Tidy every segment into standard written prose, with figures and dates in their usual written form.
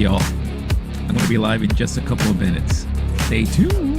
y'all. I'm going to be live in just a couple of minutes. Stay tuned.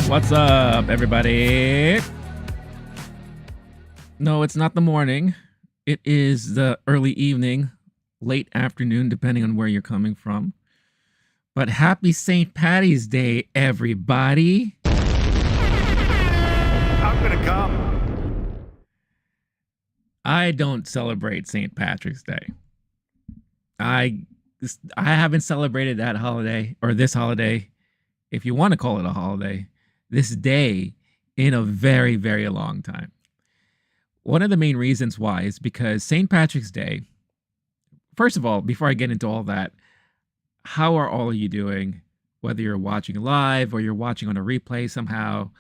What's up, everybody? No, it's not the morning. It is the early evening, late afternoon, depending on where you're coming from. But happy St. Patty's Day, everybody. I'm gonna come. I don't celebrate St. Patrick's Day. I haven't celebrated that holiday, or this holiday, if you want to call it a holiday, this day in a very, very long time. One of the main reasons why is because St. Patrick's Day, first of all, before I get into all that, how are all of you doing? Whether you're watching live or you're watching on a replay somehow,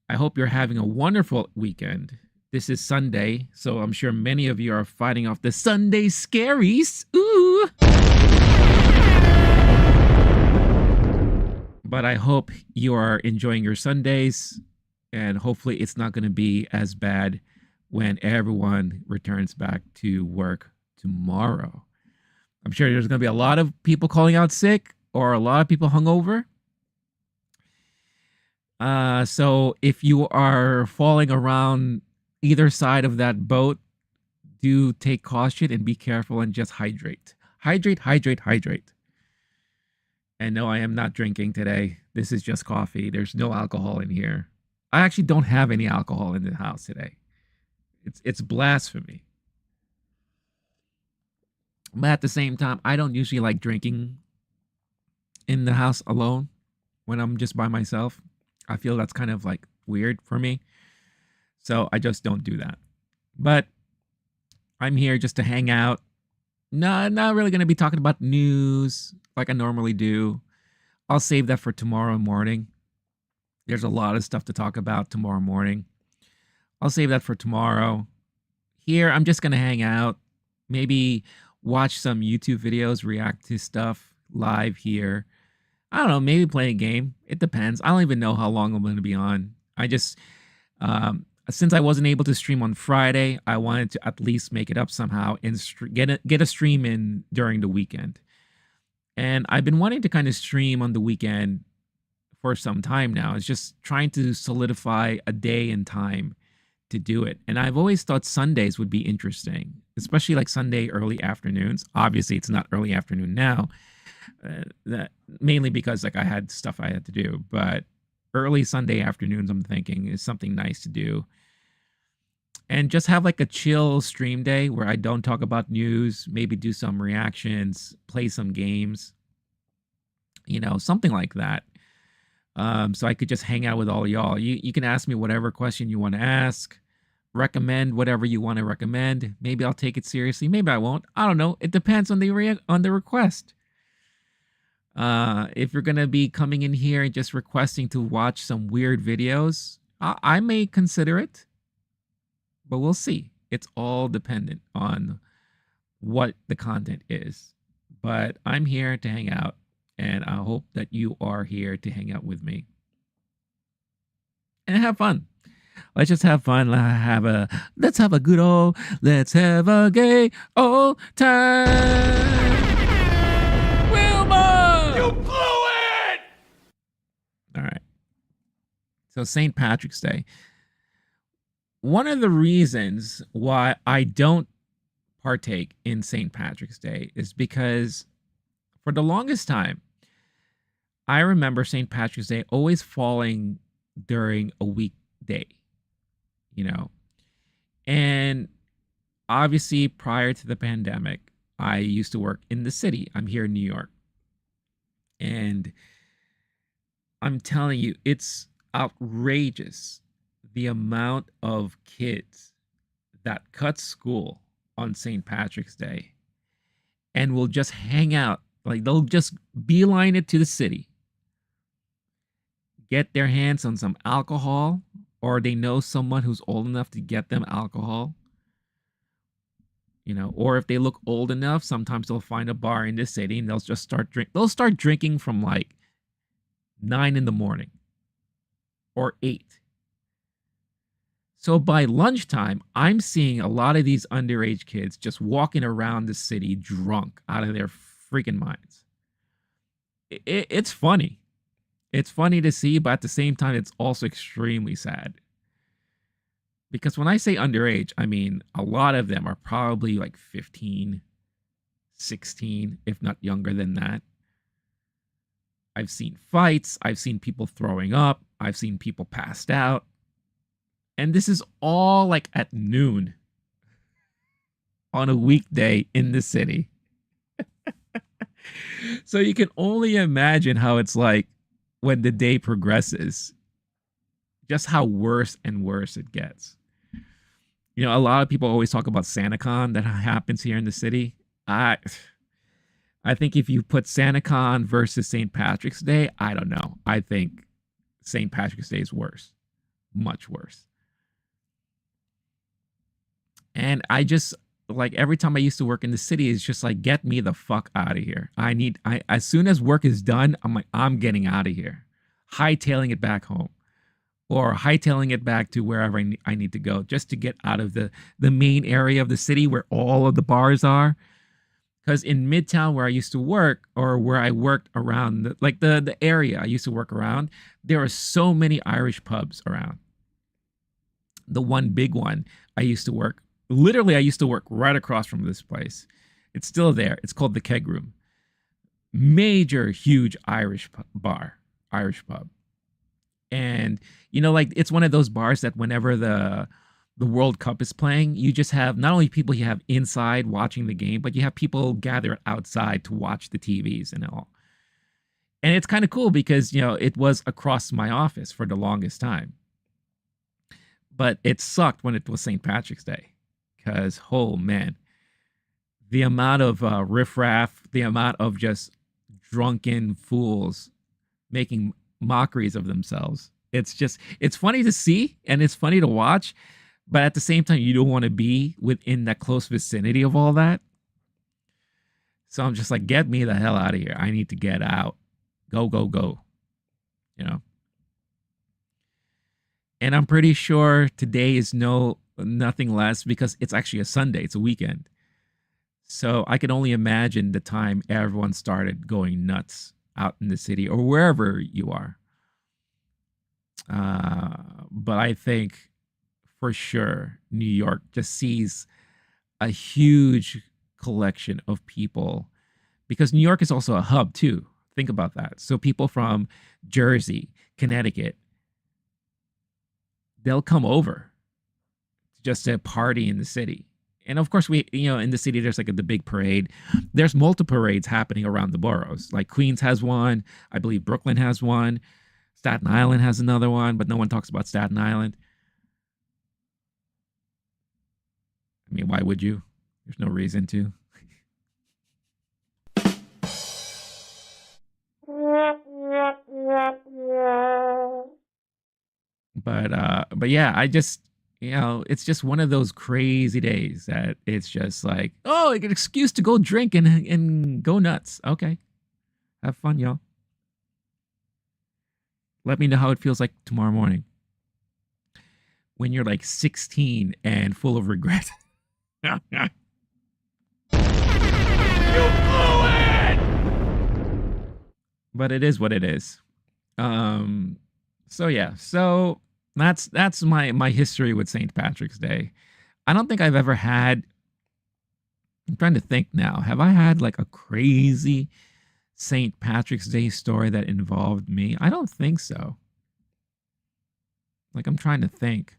I hope you're having a wonderful weekend. This is Sunday, so I'm sure many of you are fighting off the Sunday scaries. Ooh! But I hope you are enjoying your Sundays, and hopefully it's not going to be as bad when everyone returns back to work tomorrow. I'm sure there's going to be a lot of people calling out sick or a lot of people hungover. So if you are falling around either side of that boat, do take caution and be careful and just hydrate. Hydrate, hydrate, hydrate. And no, I am not drinking today. This is just coffee. There's no alcohol in here. I actually don't have any alcohol in the house today. It's blasphemy. But at the same time, I don't usually like drinking in the house alone when I'm just by myself. I feel that's kind of like weird for me. So I just don't do that. But I'm here just to hang out, No, not really gonna be talking about news like I normally do. I'll save that for tomorrow morning. There's a lot of stuff to talk about tomorrow morning. I'll save that for tomorrow. Here, I'm just gonna hang out, maybe watch some YouTube videos, react to stuff live here. I don't know, maybe play a game. It depends. I don't even know how long I'm gonna be on. Since I wasn't able to stream on Friday, I wanted to at least make it up somehow and get a stream in during the weekend. And I've been wanting to kind of stream on the weekend for some time now. It's just trying to solidify a day and time to do it. And I've always thought Sundays would be interesting, especially like Sunday early afternoons. Obviously, it's not early afternoon now, that mainly because like I had stuff I had to do. But early Sunday afternoons, I'm thinking is something nice to do, and just have like a chill stream day where I don't talk about news. Maybe do some reactions, play some games, something like that. So I could just hang out with all y'all. You can ask me whatever question you want to ask, recommend whatever you want to recommend. Maybe I'll take it seriously, maybe I won't. I don't know. It depends on the request. If you're gonna be coming in here and just requesting to watch some weird videos, I may consider it, but we'll see. It's all dependent on what the content is. But I'm here to hang out, and I hope that you are here to hang out with me and have fun. Let's just have fun. Let's have a good old, let's have a gay old time. Wilma! You blew it! All right. So St. Patrick's Day. One of the reasons why I don't partake in St. Patrick's Day is because for the longest time, I remember St. Patrick's Day always falling during a weekday, you know. And obviously, prior to the pandemic, I used to work in the city. I'm here in New York. And I'm telling you, it's outrageous the amount of kids that cut school on St. Patrick's Day and will just hang out. Like they'll just beeline it to the city, get their hands on some alcohol, or they know someone who's old enough to get them alcohol. Or if they look old enough, sometimes they'll find a bar in the city and they'll just they'll start drinking from like 9 in the morning or 8. So by lunchtime, I'm seeing a lot of these underage kids just walking around the city drunk out of their freaking minds. It's funny. It's funny to see, but at the same time, it's also extremely sad. Because when I say underage, I mean a lot of them are probably like 15, 16, if not younger than that. I've seen fights. I've seen people throwing up. I've seen people passed out. And this is all like at noon on a weekday in the city. So you can only imagine how it's like when the day progresses, just how worse and worse it gets. A lot of people always talk about SantaCon that happens here in the city. I think if you put SantaCon versus St. Patrick's Day, I don't know. I think St. Patrick's Day is worse, much worse. And I just like every time I used to work in the city, it's just like, get me the fuck out of here. As soon as work is done, I'm like, I'm getting out of here, hightailing it back home or hightailing it back to wherever I need to go just to get out of the main area of the city where all of the bars are. Because in Midtown, where I used to work, or where I worked around, the area I used to work around, there are so many Irish pubs around. The one big one I used to work right across from this place. It's still there. It's called the Keg Room. Major, huge Irish pub. And, it's one of those bars that whenever the World Cup is playing, you just have not only people you have inside watching the game, but you have people gathered outside to watch the TVs and all. And it's kind of cool because, it was across my office for the longest time. But it sucked when it was St. Patrick's Day because, oh man, The amount of riffraff, the amount of just drunken fools making mockeries of themselves. It's funny to see and it's funny to watch, but at the same time, you don't want to be within that close vicinity of all that. So I'm just like, get me the hell out of here. I need to get out. Go, go, go. You know? And I'm pretty sure today is nothing less because it's actually a Sunday. It's a weekend. So I can only imagine the time everyone started going nuts out in the city or wherever you are. But I think for sure New York just sees a huge collection of people because New York is also a hub too. Think about that. So people from Jersey, Connecticut, they'll come over just to party in the city. And of course, in the city, there's like the big parade. There's multiple parades happening around the boroughs. Like Queens has one. I believe Brooklyn has one. Staten Island has another one, but no one talks about Staten Island. I mean, why would you? There's no reason to. But yeah, I just it's just one of those crazy days that it's just like, oh, an excuse to go drink and go nuts. Okay, have fun, y'all. Let me know how it feels like tomorrow morning when you're like 16 and full of regret. You blew it! But it is what it is. So yeah, so that's my history with St. Patrick's Day. I don't think I've ever had. I'm trying to think now. Have I had like a crazy St. Patrick's Day story that involved me? I don't think so. Like I'm trying to think,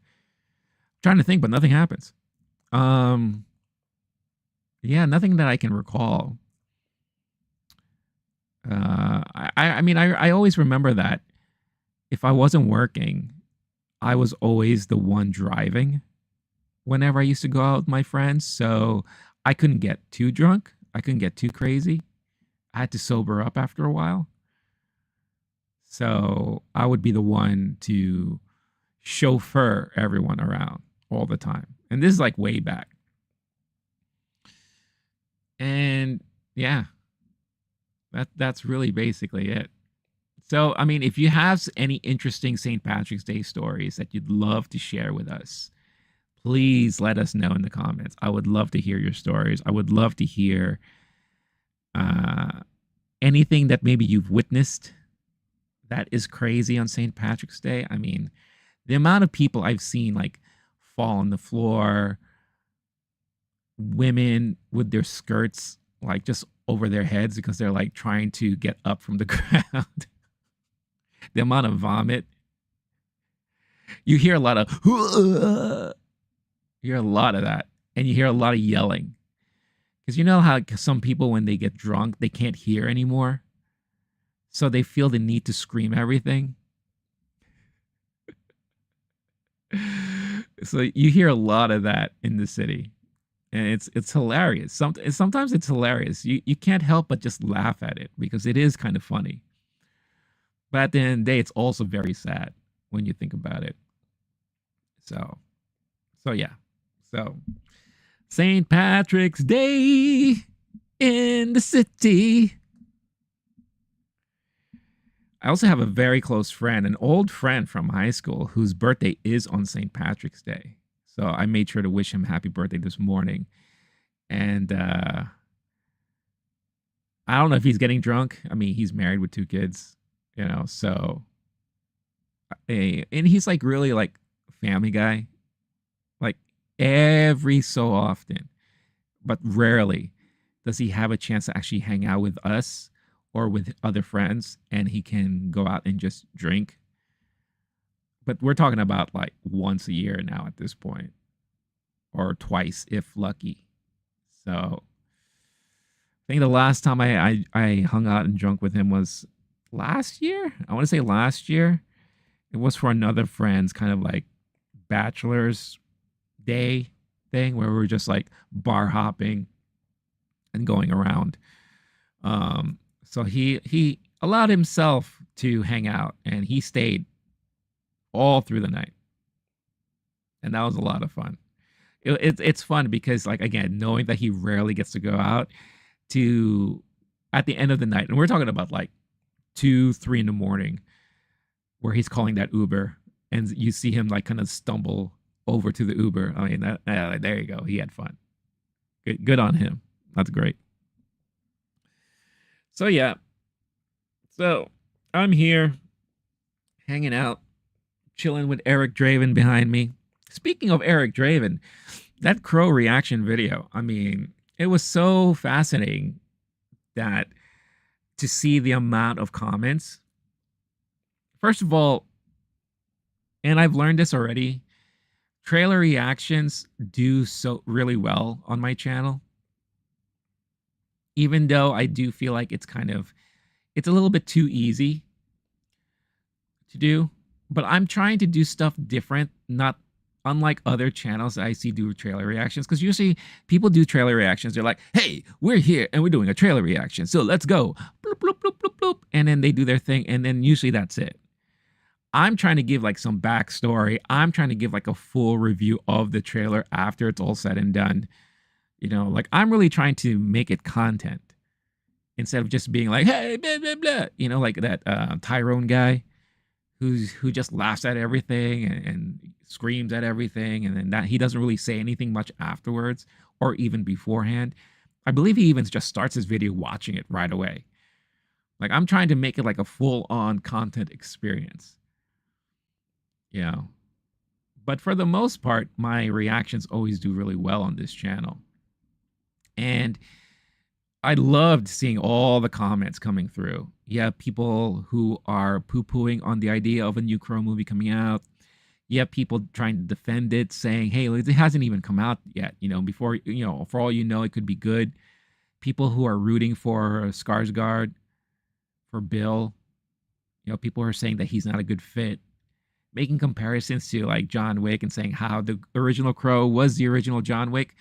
but nothing happens. Yeah, nothing that I can recall. I mean, I always remember that if I wasn't working, I was always the one driving whenever I used to go out with my friends. So I couldn't get too drunk. I couldn't get too crazy. I had to sober up after a while. So I would be the one to chauffeur everyone around all the time. And this is like way back. And yeah, that's really basically it. So, I mean, if you have any interesting St. Patrick's Day stories that you'd love to share with us, please let us know in the comments. I would love to hear your stories. I would love to hear anything that maybe you've witnessed that is crazy on St. Patrick's Day. I mean, the amount of people I've seen like fall on the floor, women with their skirts like just over their heads because they're like trying to get up from the ground. The amount of vomit. You hear a lot of you hear a lot of that. And you hear a lot of yelling. Because you know how some people when they get drunk, they can't hear anymore. So they feel the need to scream everything. So you hear a lot of that in the city. And it's hilarious. Sometimes it's hilarious. You can't help but just laugh at it because it is kind of funny. But at the end of the day, it's also very sad when you think about it. So yeah. So St. Patrick's Day in the city. I also have a very close friend, an old friend from high school whose birthday is on St. Patrick's Day. So I made sure to wish him happy birthday this morning. And I don't know if he's getting drunk. I mean, he's married with 2 kids, so and he's like really like family guy. Like every so often, but rarely does he have a chance to actually hang out with us or with other friends and he can go out and just drink. But we're talking about like once a year now at this point, or twice if lucky. So I think the last time I hung out and drunk with him was last year. I want to say last year. It was for another friend's kind of like bachelor's day thing where we were just like bar hopping. and going around. So he allowed himself to hang out, and he stayed all through the night, and that was a lot of fun. It's fun because, like, again, knowing that he rarely gets to go out to at the end of the night, and we're talking about like 2, 3 in the morning, where he's calling that Uber, and you see him like kind of stumble over to the Uber. I mean, there you go. He had fun. Good on him. That's great. So yeah, so I'm here hanging out, chilling with Eric Draven behind me. Speaking of Eric Draven, that Crow reaction video, I mean, it was so fascinating that to see the amount of comments. First of all, and I've learned this already, trailer reactions do so really well on my channel. Even though I do feel like it's a little bit too easy to do, but I'm trying to do stuff different, not unlike other channels I see do trailer reactions. Because usually people do trailer reactions. They're like, hey, we're here and we're doing a trailer reaction, so let's go. Bloop, bloop, bloop, bloop, bloop. And then they do their thing, and then usually that's it. I'm trying to give like some backstory. I'm trying to give like a full review of the trailer after it's all said and done. You know, like I'm really trying to make it content instead of just being like, hey, blah, blah, blah. You know, like that Tyrone guy who just laughs at everything and screams at everything, and then that he doesn't really say anything much afterwards or even beforehand. I believe he even just starts his video watching it right away. Like I'm trying to make it like a full-on content experience. You know. But for the most part, my reactions always do really well on this channel. And I loved seeing all the comments coming through. You have people who are poo-pooing on the idea of a new Crow movie coming out. You have people trying to defend it, saying, hey, it hasn't even come out yet. You know, before, you know, for all you know, it could be good. People who are rooting for Skarsgård, for Bill. You know, people are saying that he's not a good fit. Making comparisons to like John Wick and saying how the original Crow was the original John Wick.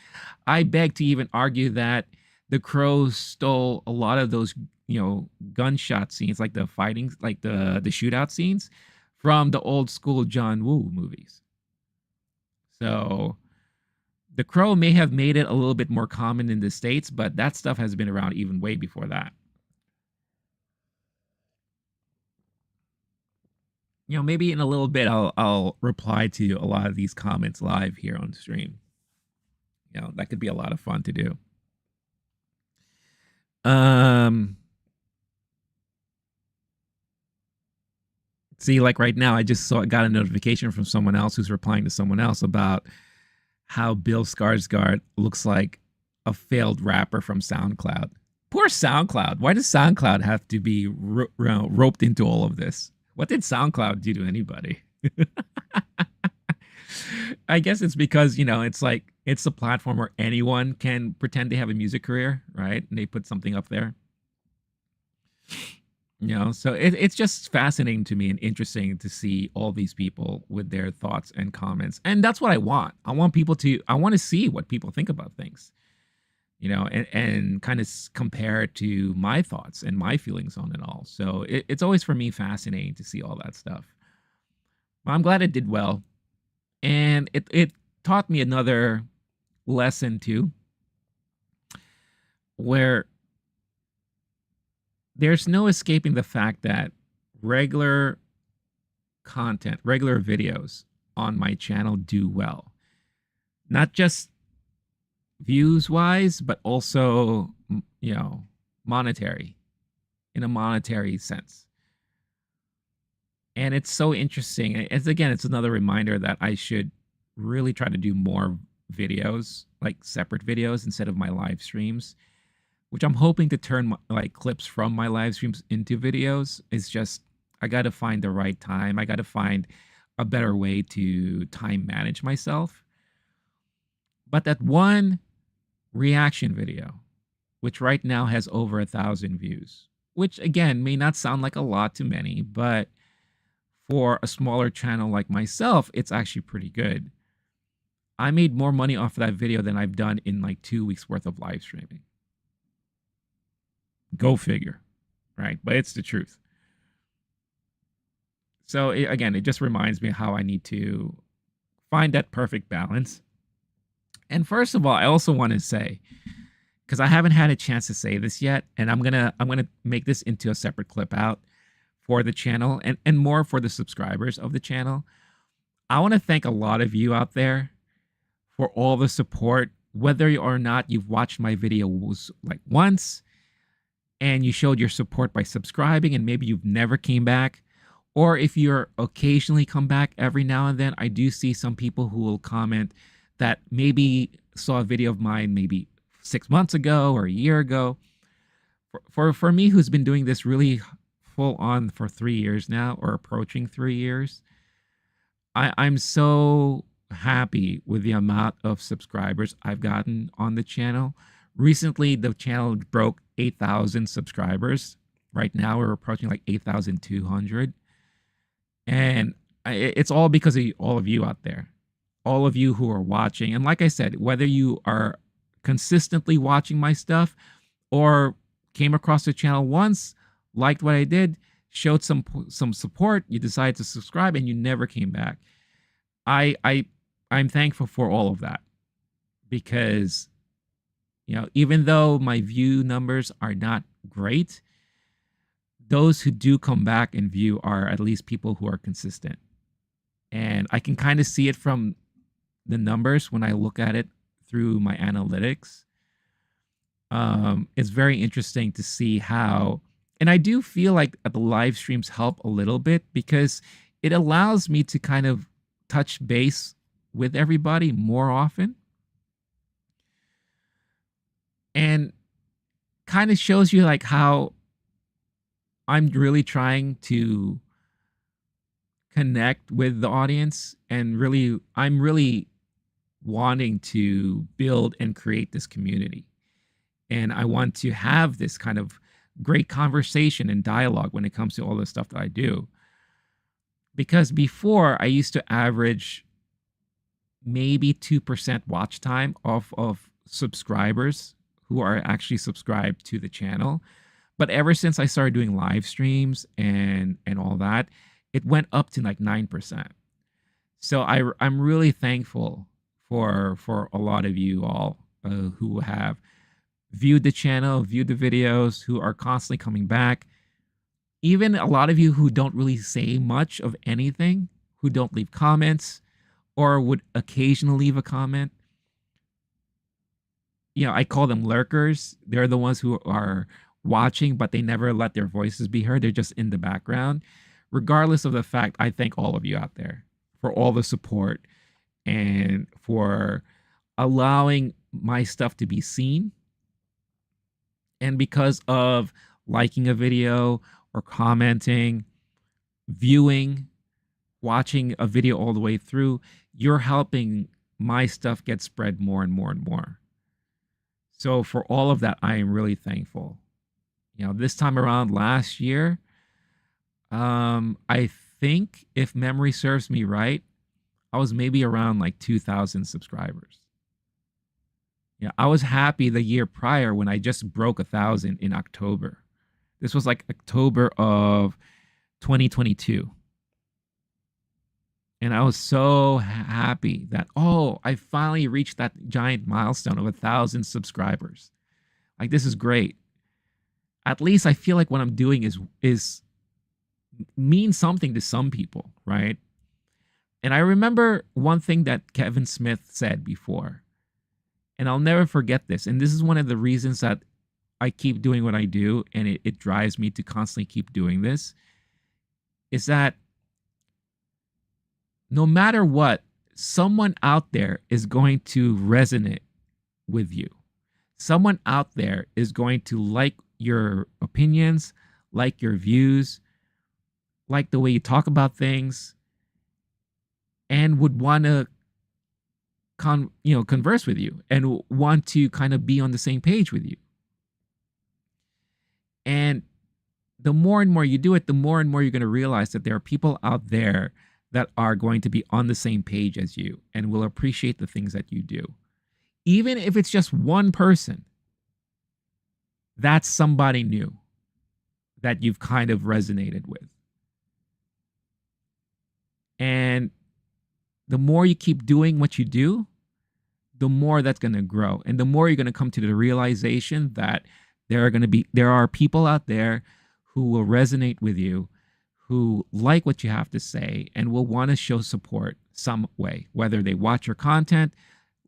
I beg to even argue that the Crow stole a lot of those, you know, gunshot scenes, like the fighting, like the shootout scenes from the old school John Woo movies. So the Crow may have made it a little bit more common in the States, but that stuff has been around even way before that. You know, maybe in a little bit I'll reply to a lot of these comments live here on stream. You know, that could be a lot of fun to do. See, like right now, I just got a notification from someone else who's replying to someone else about how Bill Skarsgård looks like a failed rapper from SoundCloud. Poor SoundCloud. Why does SoundCloud have to be roped into all of this? What did SoundCloud do to anybody? I guess it's because, you know, it's like, it's a platform where anyone can pretend they have a music career, right? And they put something up there. You know, so it's just fascinating to me and interesting to see all these people with their thoughts and comments. And that's what I want. I want to see what people think about things, you know, and kind of compare it to my thoughts and my feelings on it all. So it's always for me fascinating to see all that stuff. But I'm glad it did well. And it taught me another lesson too, where there's no escaping the fact that regular content, regular videos on my channel do well. Not just views wise, but also, you know, monetary, in a monetary sense. And it's so interesting. It's another reminder that I should really try to do more videos, like separate videos instead of my live streams, which I'm hoping to turn like clips from my live streams into videos. It's just, I got to find the right time. I got to find a better way to time manage myself. But that one reaction video, which right now has over 1,000 views, which again may not sound like a lot to many, but for a smaller channel like myself, it's actually pretty good. I made more money off of that video than I've done in like 2 weeks worth of live streaming. Go figure, right? But it's the truth. So again, it just reminds me how I need to find that perfect balance. And first of all, I also want to say, because I haven't had a chance to say this yet, and I'm gonna make this into a separate clip out for the channel and more for the subscribers of the channel. I want to thank a lot of you out there for all the support, whether or not you've watched my videos like once and you showed your support by subscribing and maybe you've never came back, or if you're occasionally come back every now and then. I do see some people who will comment that maybe saw a video of mine maybe 6 months ago or a year ago. For me, who's been doing this really full on for 3 years now, or approaching 3 years, I'm so happy with the amount of subscribers I've gotten on the channel. Recently, the channel broke 8,000 subscribers. Right now, we're approaching like 8,200. And it's all because of all of you out there, all of you who are watching. And like I said, whether you are consistently watching my stuff or came across the channel once, liked what I did, showed some support, you decided to subscribe, and you never came back. I'm thankful for all of that, because even though my view numbers are not great, those who do come back and view are at least people who are consistent. And I can kind of see it from the numbers when I look at it through my analytics. It's very interesting to see how, and I do feel like the live streams help a little bit, because it allows me to kind of touch base with everybody more often, and kind of shows you like how I'm really trying to connect with the audience, and I'm really wanting to build and create this community. And I want to have this kind of great conversation and dialogue when it comes to all the stuff that I do. Because before, I used to average maybe 2% watch time off of subscribers who are actually subscribed to the channel. But ever since I started doing live streams and all that, it went up to like 9%. So I'm really thankful for a lot of you all who have viewed the channel, viewed the videos, who are constantly coming back. Even a lot of you who don't really say much of anything, who don't leave comments or would occasionally leave a comment. I call them lurkers. They're the ones who are watching, but they never let their voices be heard. They're just in the background. Regardless of the fact, I thank all of you out there for all the support and for allowing my stuff to be seen. And because of liking a video or commenting, viewing, watching a video all the way through, you're helping my stuff get spread more and more and more. So for all of that, I am really thankful. This time around last year, I think, if memory serves me right, I was maybe around like 2,000 subscribers. I was happy the year prior when I just broke 1,000 in October. This was like October of 2022. And I was so happy that, I finally reached that giant milestone of 1,000 subscribers. Like, this is great. At least I feel like what I'm doing is means something to some people, right? And I remember one thing that Kevin Smith said before, and I'll never forget this. And this is one of the reasons that I keep doing what I do, and it drives me to constantly keep doing this, is that no matter what, someone out there is going to resonate with you. Someone out there is going to like your opinions, like your views, like the way you talk about things, and would want to converse with you and want to kind of be on the same page with you. And the more and more you do it, the more and more you're going to realize that there are people out there that are going to be on the same page as you and will appreciate the things that you do. Even if it's just one person, that's somebody new that you've kind of resonated with. And the more you keep doing what you do, the more that's going to grow. And the more you're going to come to the realization that there are people out there who will resonate with you, who like what you have to say and will want to show support some way, whether they watch your content,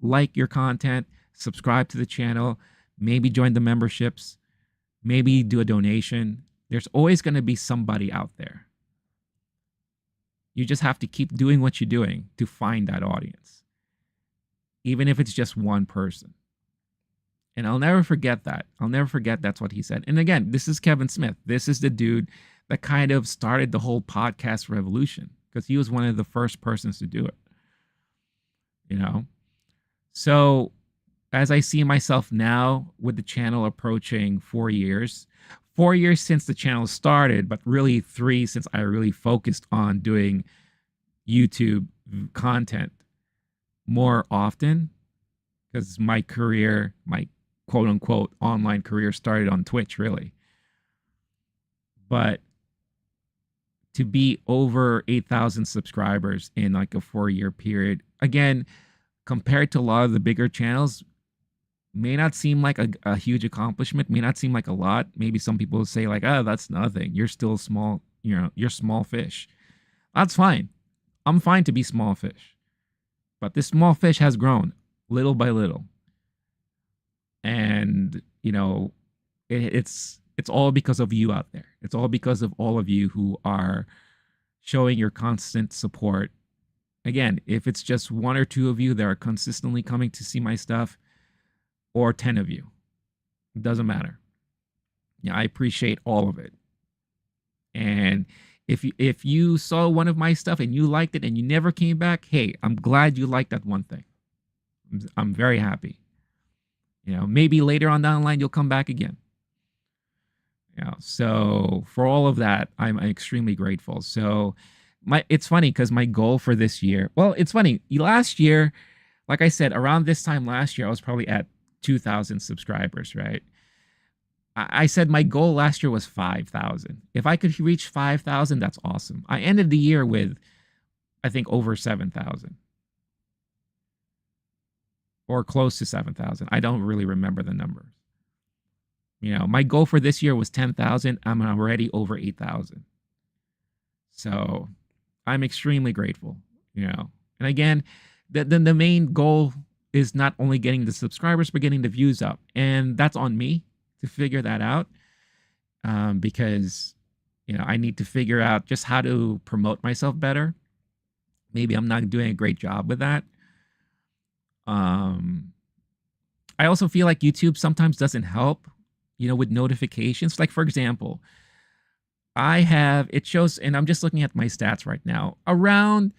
like your content, subscribe to the channel, maybe join the memberships, maybe do a donation. There's always going to be somebody out there. You just have to keep doing what you're doing to find that audience, even if it's just one person. And I'll never forget that. I'll never forget that's what he said. And again, this is Kevin Smith. This is the dude that kind of started the whole podcast revolution, because he was one of the first persons to do it. You know? So as I see myself now with the channel approaching 4 years, 4 years since the channel started, but really 3 since I really focused on doing YouTube content more often, because my career, my quote unquote online career, started on Twitch, really. But to be over 8,000 subscribers in like a 4-year period, again, compared to a lot of the bigger channels, may not seem like a huge accomplishment, may not seem like a lot. Maybe some people will say like, oh, that's nothing. You're still small, you're small fish. That's fine. I'm fine to be small fish. But this small fish has grown little by little. And, it's all because of you out there. It's all because of all of you who are showing your constant support. Again, if it's just 1 or 2 of you that are consistently coming to see my stuff, or 10 of you, it doesn't matter. I appreciate all of it. And if you saw one of my stuff and you liked it and you never came back, hey, I'm glad you liked that one thing. I'm very happy. Maybe later on down the line you'll come back again. So for all of that, I'm extremely grateful. So it's funny because my goal for this year, well, it's funny. Last year, like I said, around this time last year, I was probably at 2,000 subscribers, right? I said my goal last year was 5,000. If I could reach 5,000, that's awesome. I ended the year with, I think, over 7,000. Or close to 7,000. I don't really remember the numbers. My goal for this year was 10,000. I'm already over 8,000. So I'm extremely grateful, And again, the main goal is not only getting the subscribers, but getting the views up. And that's on me to figure that out. Because, I need to figure out just how to promote myself better. Maybe I'm not doing a great job with that. I also feel like YouTube sometimes doesn't help, with notifications. Like, for example, it shows, and I'm just looking at my stats right now, around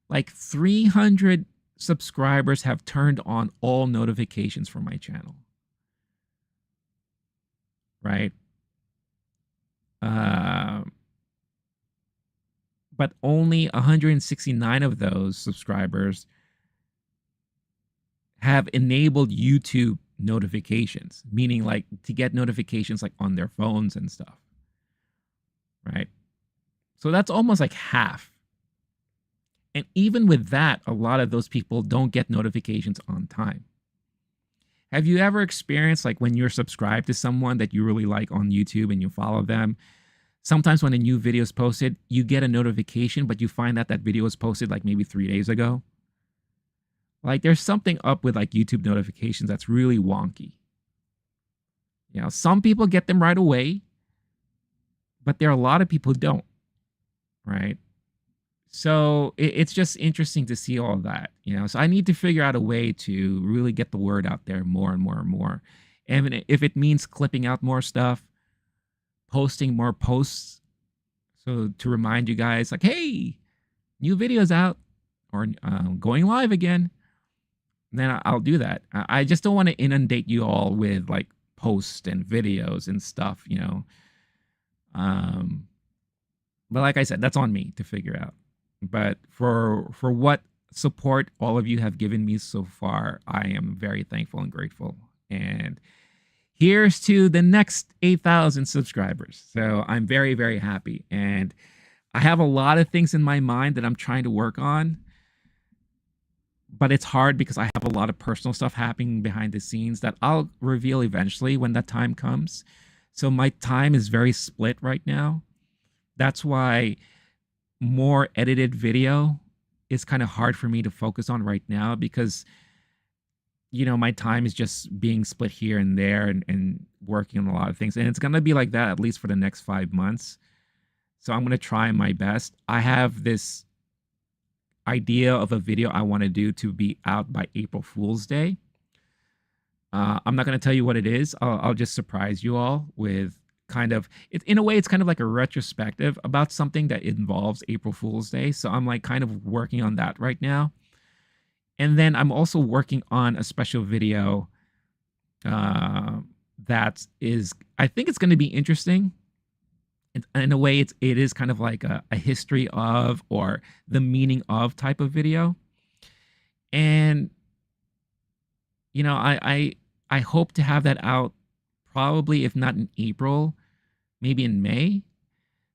like 300 subscribers have turned on all notifications for my channel. Right? But only 169 of those subscribers have enabled YouTube notifications, meaning like to get notifications like on their phones and stuff. Right? So that's almost like half. And even with that, a lot of those people don't get notifications on time. Have you ever experienced like when you're subscribed to someone that you really like on YouTube and you follow them, sometimes when a new video is posted, you get a notification, but you find that video was posted like maybe 3 days ago? Like there's something up with like YouTube notifications that's really wonky. Some people get them right away, but there are a lot of people who don't, right? So it's just interesting to see all that, So I need to figure out a way to really get the word out there more and more and more. And if it means clipping out more stuff, posting more posts, so to remind you guys like, hey, new videos out, or going live again, then I'll do that. I just don't want to inundate you all with like posts and videos and stuff, But like I said, that's on me to figure out. But for what support all of you have given me so far, I am very thankful and grateful. And here's to the next 8,000 subscribers. So I'm very, very happy. And I have a lot of things in my mind that I'm trying to work on, but it's hard because I have a lot of personal stuff happening behind the scenes that I'll reveal eventually when that time comes. So my time is very split right now. That's why more edited video is kind of hard for me to focus on right now because my time is just being split here and there and working on a lot of things. And it's going to be like that at least for the next 5 months. So I'm going to try my best. I have this idea of a video I want to do to be out by April Fool's Day. I'm not going to tell you what it is. I'll just surprise you all with kind of, in a way, it's kind of like a retrospective about something that involves April Fool's Day. So I'm like kind of working on that right now. And then I'm also working on a special video that is, I think it's going to be interesting. In a way, it is kind of like a history of or the meaning of type of video. And, I hope to have that out probably, if not in April, maybe in May.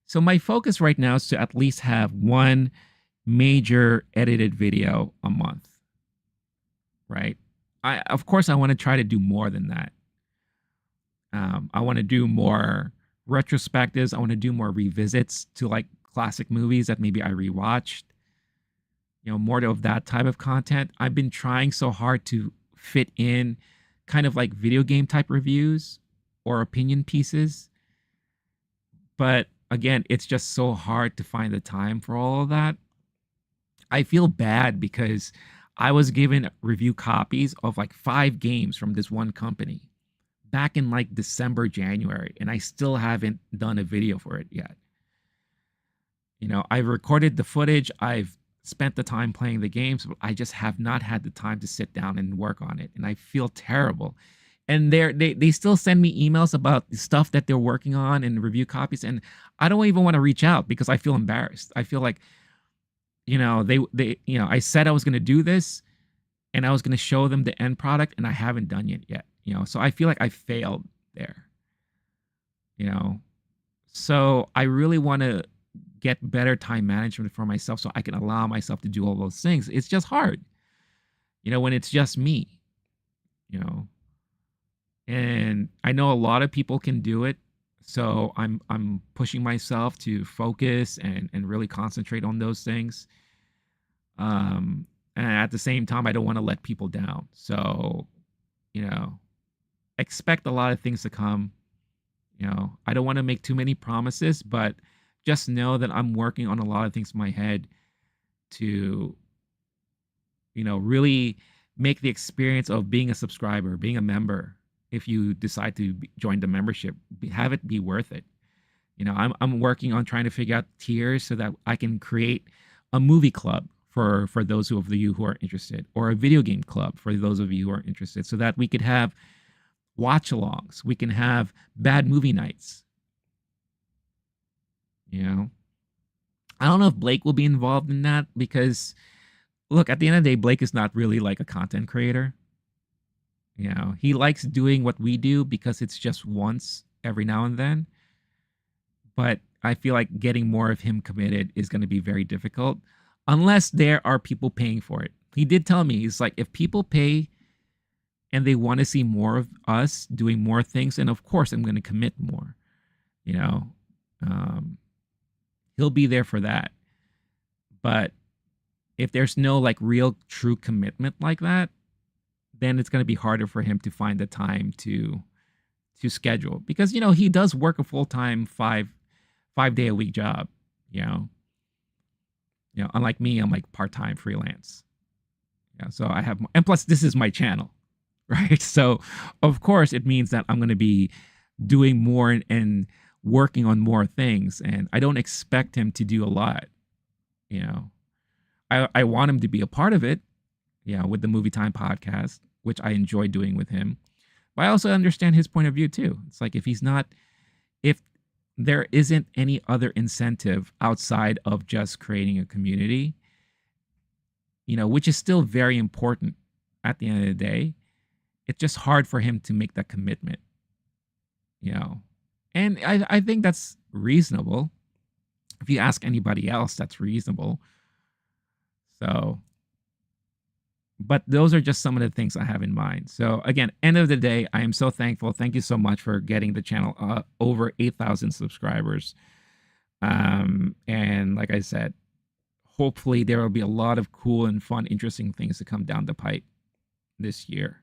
So my focus right now is to at least have one major edited video a month. Right. Of course, I want to try to do more than that. I want to do more retrospectives. I want to do more revisits to like classic movies that maybe I rewatched. More of that type of content. I've been trying so hard to fit in kind of like video game type reviews or opinion pieces. But again, it's just so hard to find the time for all of that. I feel bad because I was given review copies of like 5 games from this one company back in like December, January, and I still haven't done a video for it yet. I've recorded the footage, I've spent the time playing the games, but I just have not had the time to sit down and work on it, and I feel terrible. And they still send me emails about the stuff that they're working on and review copies, and I don't even want to reach out because I feel embarrassed. I feel like I said I was going to do this and I was going to show them the end product, and I haven't done it yet, so I feel like I failed there, so I really want to get better time management for myself so I can allow myself to do all those things. It's just hard, when it's just me, and I know a lot of people can do it. So I'm pushing myself to focus and really concentrate on those things. And at the same time, I don't want to let people down. So, expect a lot of things to come. I don't want to make too many promises, but just know that I'm working on a lot of things in my head to, really make the experience of being a subscriber, being a member, if you decide to join the membership, have it be worth it. I'm working on trying to figure out tiers so that I can create a movie club for those of you who are interested, or a video game club for those of you who are interested, so that we could have watch-alongs. We can have bad movie nights. I don't know if Blake will be involved in that because, look, at the end of the day, Blake is not really like a content creator. He likes doing what we do because it's just once every now and then. But I feel like getting more of him committed is going to be very difficult unless there are people paying for it. He did tell me, he's like, if people pay and they want to see more of us doing more things, then of course I'm going to commit more. He'll be there for that. But if there's no like real true commitment like that, then it's going to be harder for him to find the time to schedule, because he does work a full-time 5-day a week job. Unlike me, I'm like part-time freelance. So I have, and plus this is my channel, right? So of course it means that I'm going to be doing more and working on more things, and I don't expect him to do a lot. I want him to be a part of it, with the Movie Time podcast, which I enjoy doing with him. But I also understand his point of view too. It's like, if there isn't any other incentive outside of just creating a community, which is still very important at the end of the day, it's just hard for him to make that commitment. you know. And I think that's reasonable. If you ask anybody else, that's reasonable. So, but those are just some of the things I have in mind. So again, end of the day, I am so thankful. Thank you so much for getting the channel over 8,000 subscribers. And like I said, hopefully there will be a lot of cool and fun, interesting things to come down the pipe this year.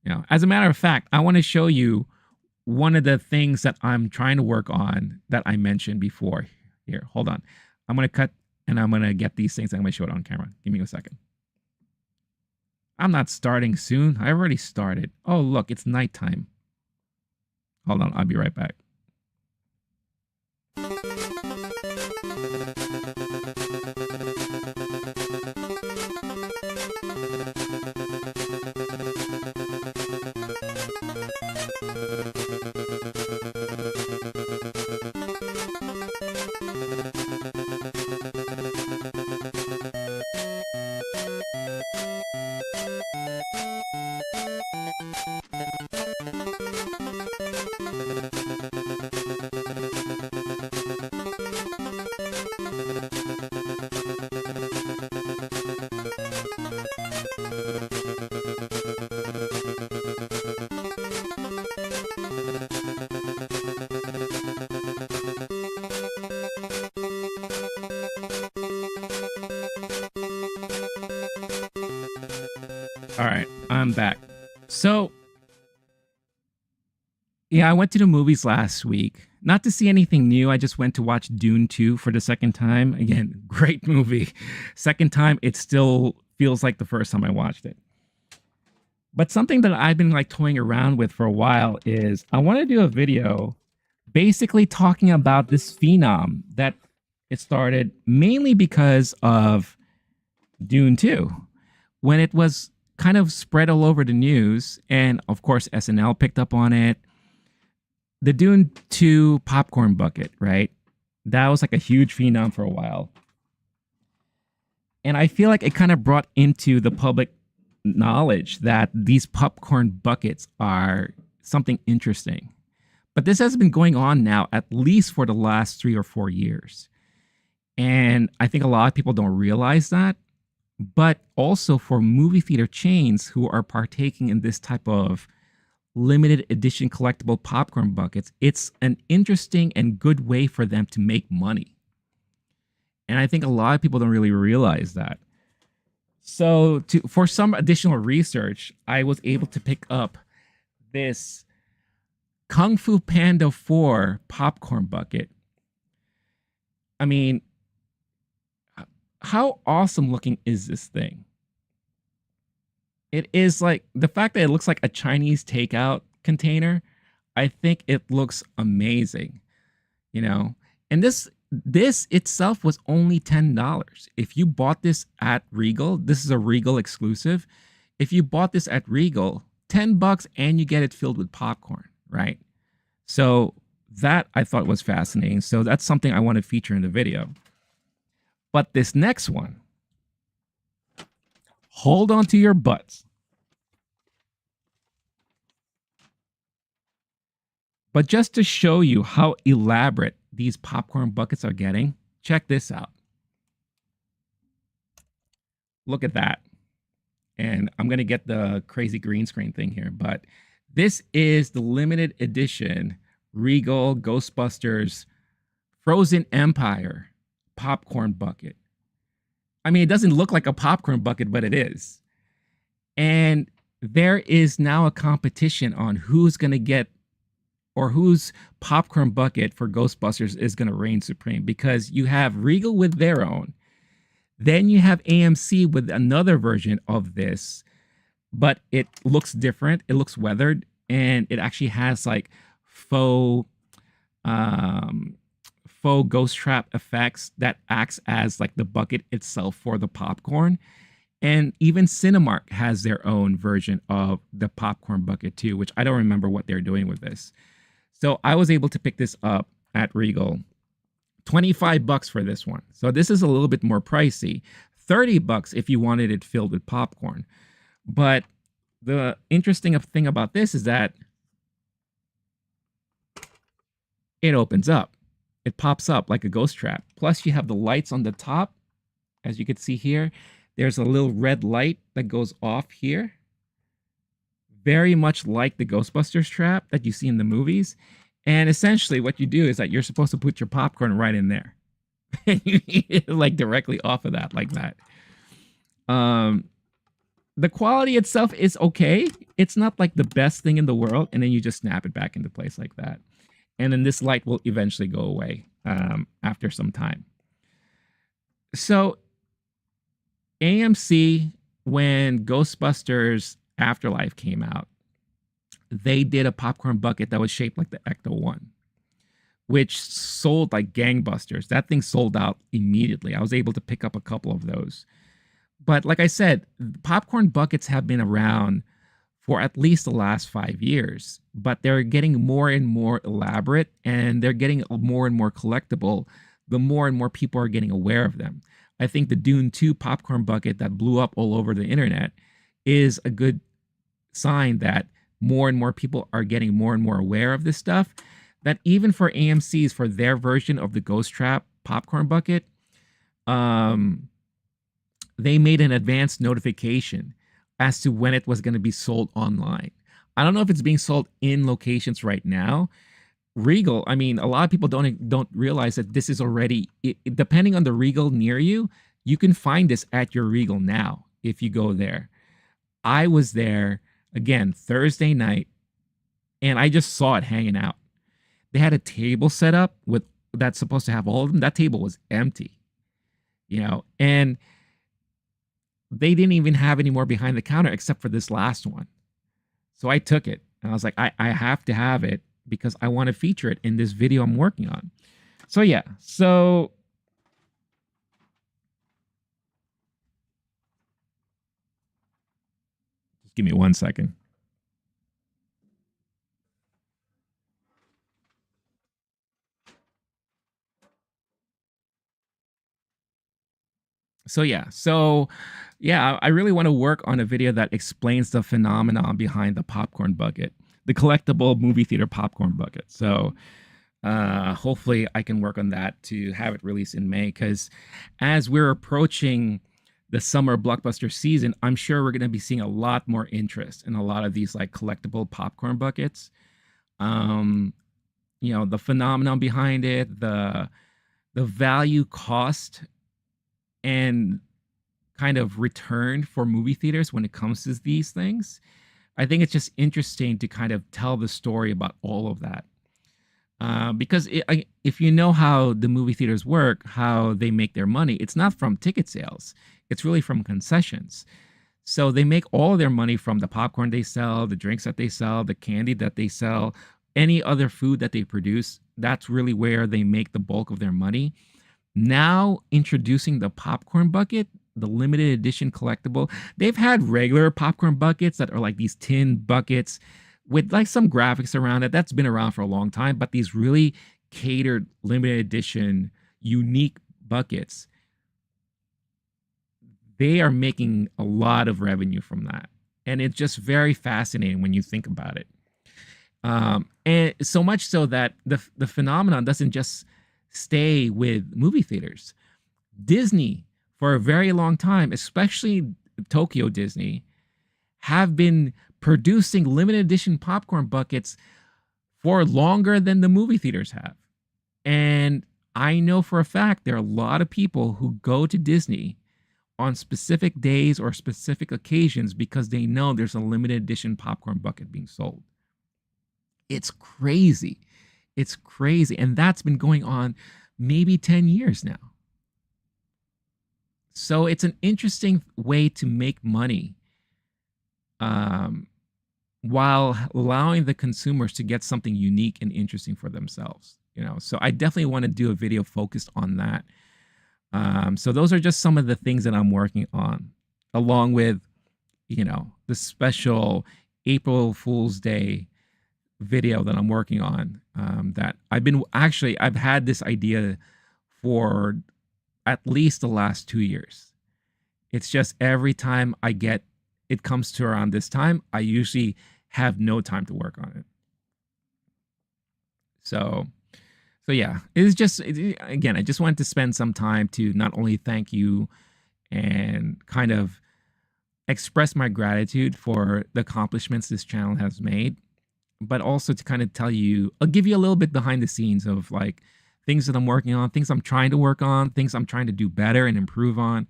You know, as a matter of fact, I want to show you one of the things that I'm trying to work on that I mentioned before. Here, hold on. I'm going to cut and I'm going to get these things. I'm going to show it on camera. Give me a second. I'm not starting soon. I already started. Oh, look, it's nighttime. Hold on. I'll be right back. All right, I'm back. So, yeah, I went to the movies last week. Not to see anything new. I just went to watch Dune 2 for the second time. Again, great movie. Second time, it still feels like the first time I watched it. But something that I've been like toying around with for a while is I want to do a video basically talking about this phenom that it started mainly because of Dune 2. When it was kind of spread all over the news, and of course SNL picked up on it. The Dune 2 popcorn bucket, right? That was like a huge phenom for a while. And I feel like it kind of brought into the public knowledge that these popcorn buckets are something interesting. But this has been going on now at least for the last 3 or 4 years. And I think a lot of people don't realize that. But also for movie theater chains who are partaking in this type of limited edition collectible popcorn buckets, it's an interesting and good way for them to make money. And I think a lot of people don't really realize that. So for some additional research, I was able to pick up this Kung Fu Panda 4 popcorn bucket. I mean, how awesome looking is this thing? It is like the fact that it looks like a Chinese takeout container. I think it looks amazing, you know. And this itself was only $10. If you bought this at Regal, this is a Regal exclusive. If you bought this at Regal, $10 and you get it filled with popcorn, right? So that I thought was fascinating. So that's something I want to feature in the video. But this next one, hold on to your butts. But just to show you how elaborate these popcorn buckets are getting, check this out. Look at that. And I'm going to get the crazy green screen thing here, but this is the limited edition Regal Ghostbusters Frozen Empire popcorn bucket. I mean, it doesn't look like a popcorn bucket, but it is. And there is now a competition on who's going to get or whose popcorn bucket for Ghostbusters is going to reign supreme, because you have Regal with their own. Then you have AMC with another version of this, but it looks different. It looks weathered, and it actually has like faux ghost trap effects that acts as like the bucket itself for the popcorn. And even Cinemark has their own version of the popcorn bucket too, which I don't remember what they're doing with this. So I was able to pick this up at Regal. $25 for this one. So this is a little bit more pricey. $30 if you wanted it filled with popcorn. But the interesting thing about this is that it opens up. It pops up like a ghost trap. Plus, you have the lights on the top. As you can see here, there's a little red light that goes off here. Very much like the Ghostbusters trap that you see in the movies. And essentially, what you do is that you're supposed to put your popcorn right in there. And you eat it like directly off of that, like that. Um, the quality itself is okay. It's not like the best thing in the world. And then you just snap it back into place like that. And then this light will eventually go away after some time. So AMC, when Ghostbusters Afterlife came out, they did a popcorn bucket that was shaped like the Ecto One, which sold like gangbusters. That thing sold out immediately. I was able to pick up a couple of those. But like I said, popcorn buckets have been around for at least the last 5 years, but they're getting more and more elaborate and they're getting more and more collectible the more and more people are getting aware of them. I think the Dune 2 popcorn bucket that blew up all over the internet is a good sign that more and more people are getting more and more aware of this stuff. That even for AMC's, for their version of the Ghost Trap popcorn bucket, they made an advanced notification as to when it was going to be sold online. I don't know if it's being sold in locations right now. Regal, I mean, a lot of people don't realize that this is already, depending on the Regal near you, you can find this at your Regal now if you go there. I was there again Thursday night, and I just saw it hanging out. They had a table set up with that's supposed to have all of them. That table was empty, and they didn't even have any more behind the counter except for this last one. So I took it and I was like, I have to have it because I want to feature it in this video I'm working on. So yeah, so just give me 1 second. So I really want to work on a video that explains the phenomenon behind the popcorn bucket, the collectible movie theater popcorn bucket. So hopefully I can work on that to have it released in May, because as we're approaching the summer blockbuster season, I'm sure we're going to be seeing a lot more interest in a lot of these like collectible popcorn buckets. The phenomenon behind it, the value cost and kind of return for movie theaters when it comes to these things. I think it's just interesting to kind of tell the story about all of that. Because if you know how the movie theaters work, how they make their money, it's not from ticket sales. It's really from concessions. So they make all of their money from the popcorn they sell, the drinks that they sell, the candy that they sell, any other food that they produce. That's really where they make the bulk of their money. Now introducing the popcorn bucket, the limited edition collectible. They've had regular popcorn buckets that are like these tin buckets with like some graphics around it. That's been around for a long time, but these really catered limited edition unique buckets, they are making a lot of revenue from that. And it's just very fascinating when you think about it. And so much so that the phenomenon doesn't just stay with movie theaters. Disney, for a very long time, especially Tokyo Disney, have been producing limited edition popcorn buckets for longer than the movie theaters have. And I know for a fact there are a lot of people who go to Disney on specific days or specific occasions because they know there's a limited edition popcorn bucket being sold. It's crazy. It's crazy. And that's been going on maybe 10 years now. So it's an interesting way to make money while allowing the consumers to get something unique and interesting for themselves. So I definitely want to do a video focused on that. So those are just some of the things that I'm working on, along with, the special April Fool's Day video that I'm working on. That I've had this idea for at least the last 2 years. It's just every time it comes to around this time, I usually have no time to work on it. So So yeah, it's just again, I just wanted to spend some time to not only thank you and kind of express my gratitude for the accomplishments this channel has made, but also to kind of tell you, I'll give you a little bit behind the scenes of like things that I'm working on, things I'm trying to work on, things I'm trying to do better and improve on.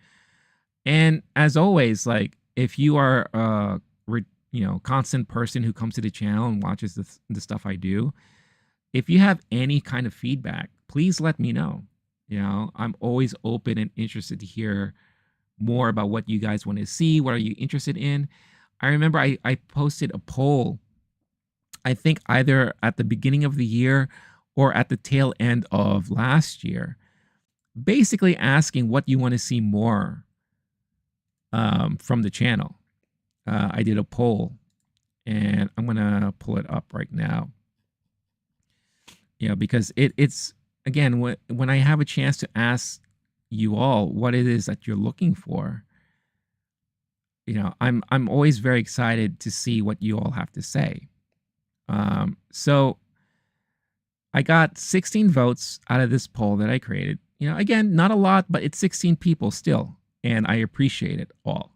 And as always, like if you are a constant person who comes to the channel and watches the stuff I do, if you have any kind of feedback, please let me know. I'm always open and interested to hear more about what you guys want to see. What are you interested in? I remember I posted a poll, I think either at the beginning of the year or at the tail end of last year, basically asking what you want to see more from the channel. I did a poll and I'm going to pull it up right now. Because it's again, when I have a chance to ask you all what it is that you're looking for, I'm always very excited to see what you all have to say. So I got 16 votes out of this poll that I created. Again, not a lot, but it's 16 people still, and I appreciate it all.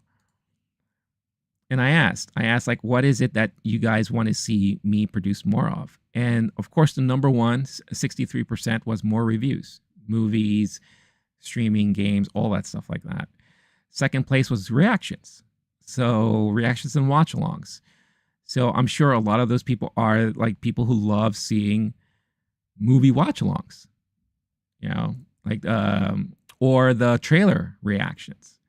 And I asked like, what is it that you guys want to see me produce more of? And of course, the number one, 63%, was more reviews, movies, streaming, games, all that stuff like that. Second place was reactions. So reactions and watch alongs. So I'm sure a lot of those people are like people who love seeing movie watch alongs, like, or the trailer reactions.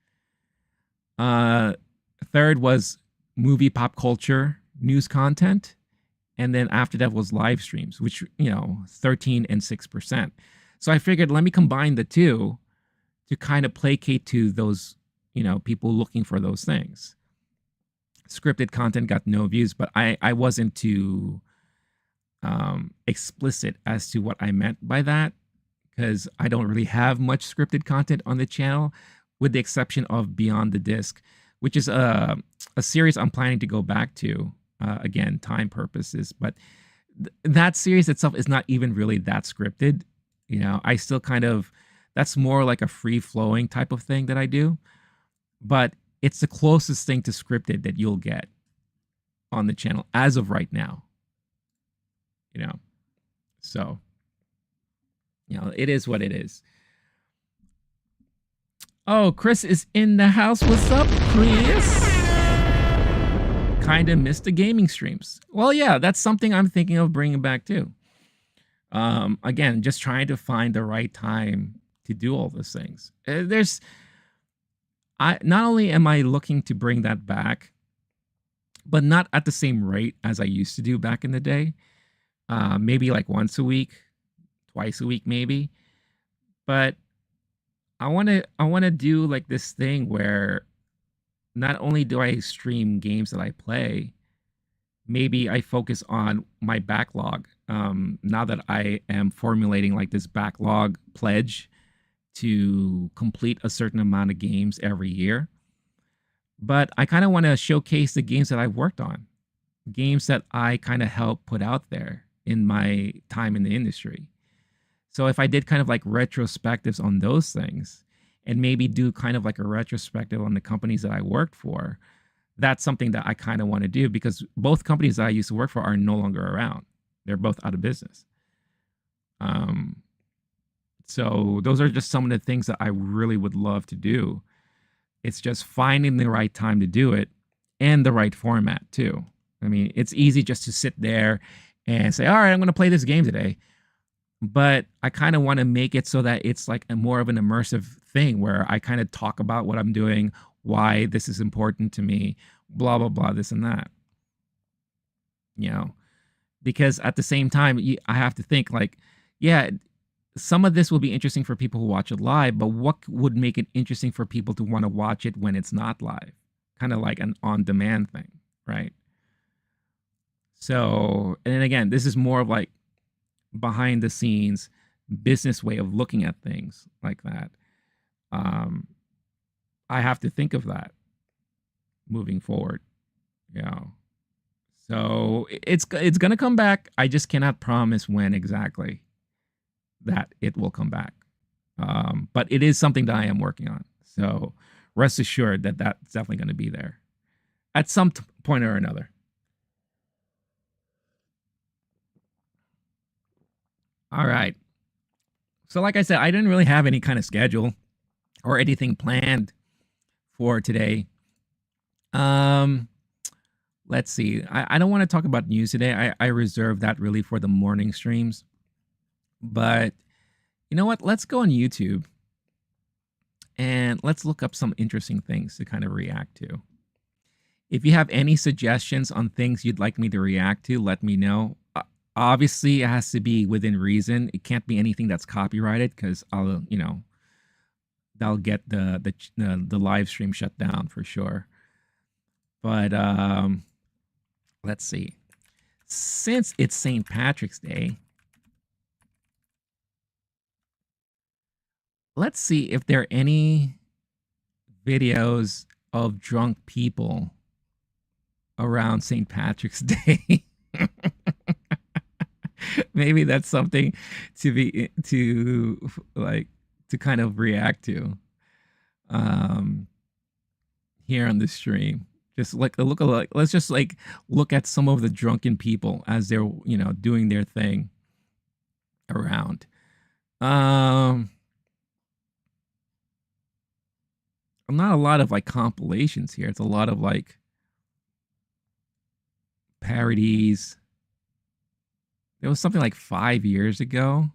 Third was movie pop culture news content. And then after that was live streams, which, 13 and 6%. So I figured, let me combine the two to kind of placate to those, people looking for those things. Scripted content got no views, but I wasn't too explicit as to what I meant by that, because I don't really have much scripted content on the channel, with the exception of Beyond the Disc, which is a series I'm planning to go back to, again, time purposes. But that series itself is not even really that scripted. I still kind of, that's more like a free-flowing type of thing that I do. But it's the closest thing to scripted that you'll get on the channel as of right now. So, it is what it is. Oh, Chris is in the house. What's up, Chris? Kind of missed the gaming streams. Well, yeah, that's something I'm thinking of bringing back too. Again, just trying to find the right time to do all those things. Not only am I looking to bring that back, but not at the same rate as I used to do back in the day. Maybe like once a week, twice a week, maybe. But I want to do like this thing where not only do I stream games that I play, maybe I focus on my backlog. Now that I am formulating like this backlog pledge to complete a certain amount of games every year. But I kind of want to showcase the games that I've worked on, games that I kind of helped put out there in my time in the industry. So if I did kind of like retrospectives on those things, and maybe do kind of like a retrospective on the companies that I worked for, that's something that I kind of want to do, because both companies that I used to work for are no longer around. They're both out of business. So those are just some of the things that I really would love to do. It's just finding the right time to do it, and the right format too. I mean, it's easy just to sit there and say, all right, I'm going to play this game today. But I kind of want to make it so that it's like a more of an immersive thing where I kind of talk about what I'm doing, why this is important to me, blah, blah, blah, this and that. Because at the same time, I have to think like, yeah, some of this will be interesting for people who watch it live, but what would make it interesting for people to want to watch it when it's not live? Kind of like an on-demand thing, right? So, and then again, this is more of like behind the scenes business way of looking at things like that. I have to think of that moving forward. So it's going to come back. I just cannot promise when exactly. that it will come back. But it is something that I am working on. So rest assured that that's definitely going to be there at some point or another. All right. So, like I said, I didn't really have any kind of schedule or anything planned for today. Um, let's see. I don't want to talk about news today. I reserve that really for the morning streams. But you know what? Let's go on YouTube and let's look up some interesting things to kind of react to. If you have any suggestions on things you'd like me to react to, let me know. Obviously, it has to be within reason. It can't be anything that's copyrighted because I'll, that'll get the live stream shut down for sure. But let's see. Since it's St. Patrick's Day, let's see if there are any videos of drunk people around St. Patrick's Day. Maybe that's something to kind of react to here on the stream. Just like let's just like look at some of the drunken people as they're doing their thing around. Not a lot of like compilations here. It's a lot of like parodies. There was something like 5 years ago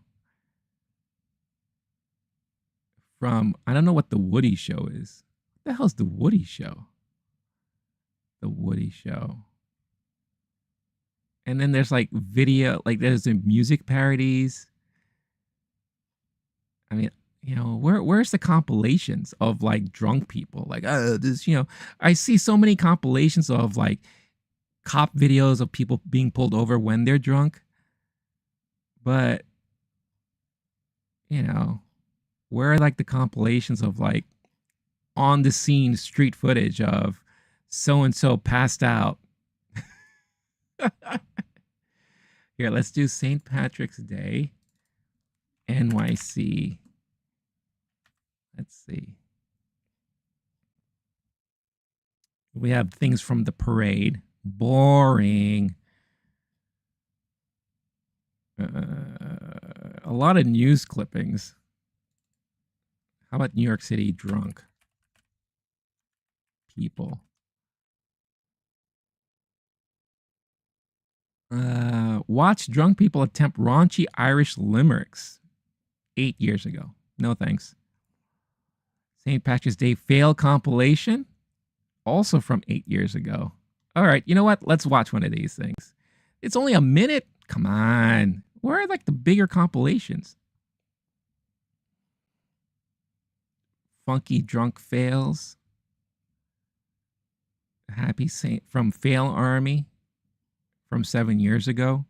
from, I don't know what the Woody Show is. What the hell's the Woody Show? The Woody Show. And then there's like video, like there's the music parodies. I mean, where's the compilations of like drunk people? Like, this, I see so many compilations of like cop videos of people being pulled over when they're drunk. But, where are like the compilations of like on the scene street footage of so and so passed out? Here, let's do St. Patrick's Day, NYC. Let's see. We have things from the parade. Boring. A lot of news clippings. How about New York City drunk people? Watch drunk people attempt raunchy Irish limericks 8 years ago. No thanks. St. Patrick's Day fail compilation, also from 8 years ago. All right, you know what? Let's watch one of these things. It's only a minute. Come on. Where are like the bigger compilations? Funky drunk fails. Happy Saint from Fail Army from 7 years ago.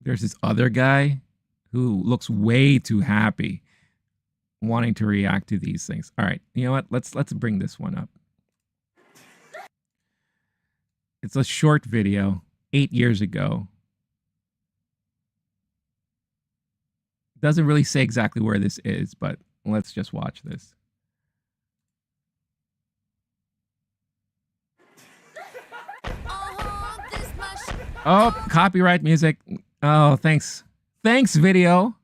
There's this other guy who looks way too happy wanting to react to these things. All right, you know what? Let's bring this one up. It's a short video, 8 years ago. Doesn't really say exactly where this is, but let's just watch this. Oh, copyright music. Oh, thanks. Thanks, video.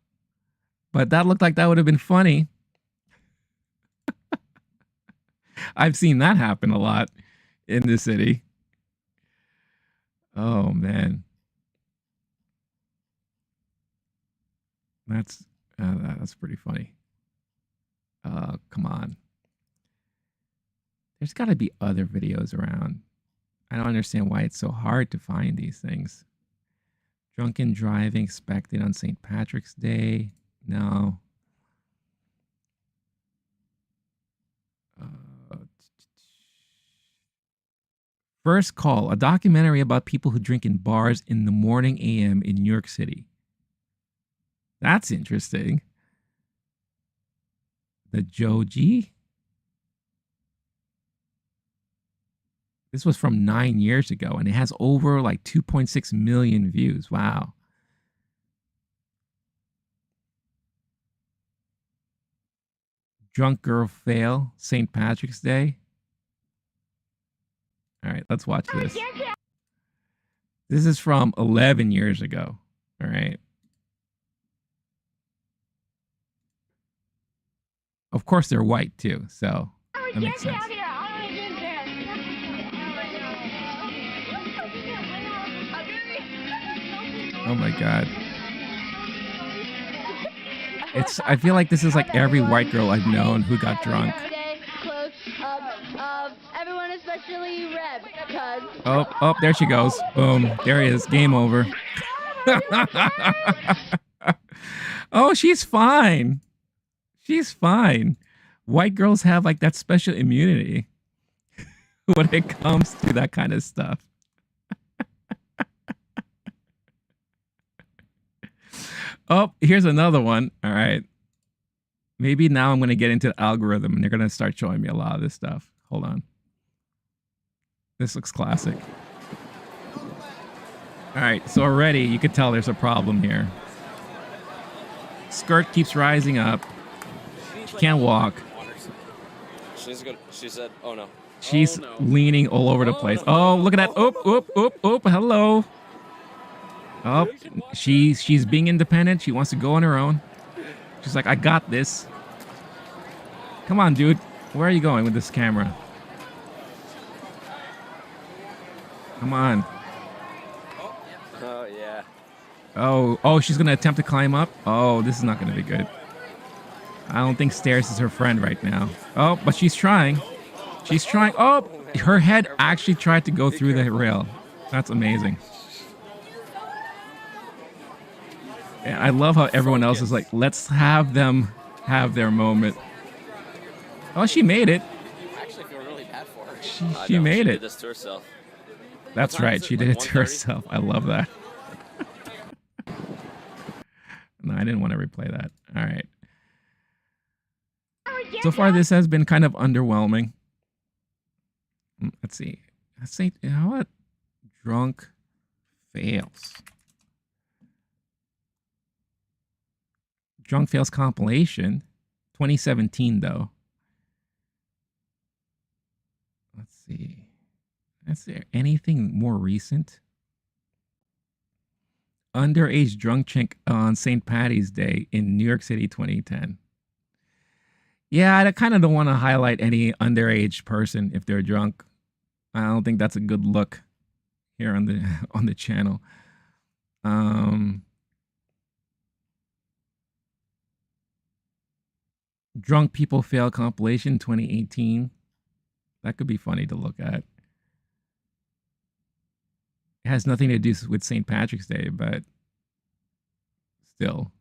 But that looked like that would have been funny. I've seen that happen a lot in the city. Oh, man. That's pretty funny. Come on. There's got to be other videos around. I don't understand why it's so hard to find these things. Drunken driving expected on St. Patrick's Day. No. First Call, a documentary about people who drink in bars in the morning AM in New York City. That's interesting. The Joji. This was from 9 years ago, and it has over like 2.6 million views. Wow. Drunk girl fail, St. Patrick's Day. All right, let's watch this. This is from 11 years ago. All right. Of course, they're white too, so that makes sense. Oh my god. I feel like this is like every white girl I've known who got drunk. Everyone, especially Reb, because Oh, there she goes. Boom. There it is. Game over. Oh, she's fine. She's fine. White girls have like that special immunity when it comes to that kind of stuff. Oh, here's another one. All right. Maybe now I'm going to get into the algorithm and they're going to start showing me a lot of this stuff. Hold on. This looks classic. All right. So already you could tell there's a problem here. Skirt keeps rising up. She can't walk. She said, oh no. She's leaning all over the place. Oh, look at that. Oop. Hello. Oh, she's being independent. She wants to go on her own. She's like, I got this. Come on, dude. Where are you going with this camera? Come on. Oh, yeah. Oh, she's going to attempt to climb up. Oh, this is not going to be good. I don't think stairs is her friend right now. Oh, but she's trying. She's trying. Oh, her head actually tried to go through the rail. That's amazing. And I love how everyone else is like, let's have them have their moment. Oh, she made it. I actually feel really bad for her. She made She it. did this to herself. That's right. She did it to herself. I love that. No, I didn't want to replay that. All right. So far, this has been kind of underwhelming. Let's see. Let's say, you know what? Drunk fails. Drunk fails compilation. 2017, though. Let's see. Is there anything more recent? Underage drunk chick on St. Patty's Day in New York City, 2010. Yeah, I kind of don't want to highlight any underage person if they're drunk. I don't think that's a good look here on the channel. Drunk people fail compilation 2018. That could be funny to look at. It has nothing to do with St. Patrick's Day, but still.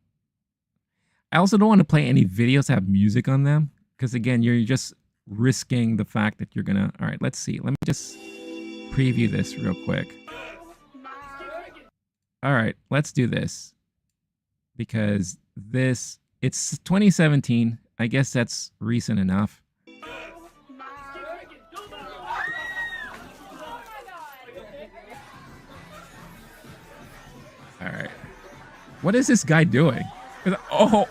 I also don't want to play any videos that have music on them because, again, you're just risking the fact that you're going to... All right, let's see. Let me just preview this real quick. All right, let's do this because it's 2017. I guess that's recent enough. All right. What is this guy doing? Oh,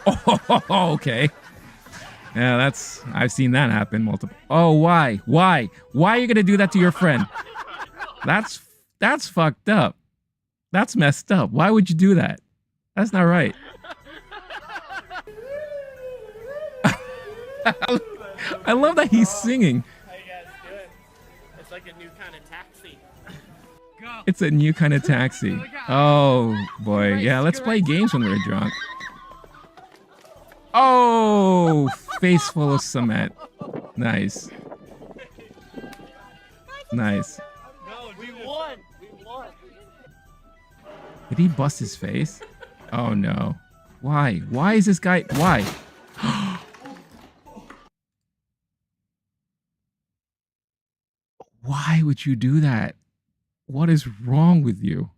okay. Yeah, I've seen that happen multiple. Oh, why? Why are you gonna do that to your friend? That's fucked up. That's messed up. Why would you do that? That's not right. I love that he's singing. How you guys doing? It's like a new kind of taxi. Go. It's a new kind of taxi. Oh boy, yeah. Let's play games when we're drunk. Oh, face full of cement. Nice. Nice. No, we won. We won. Did he bust his face? Oh no. Why? Why is this guy? Why? Why would you do that? What is wrong with you?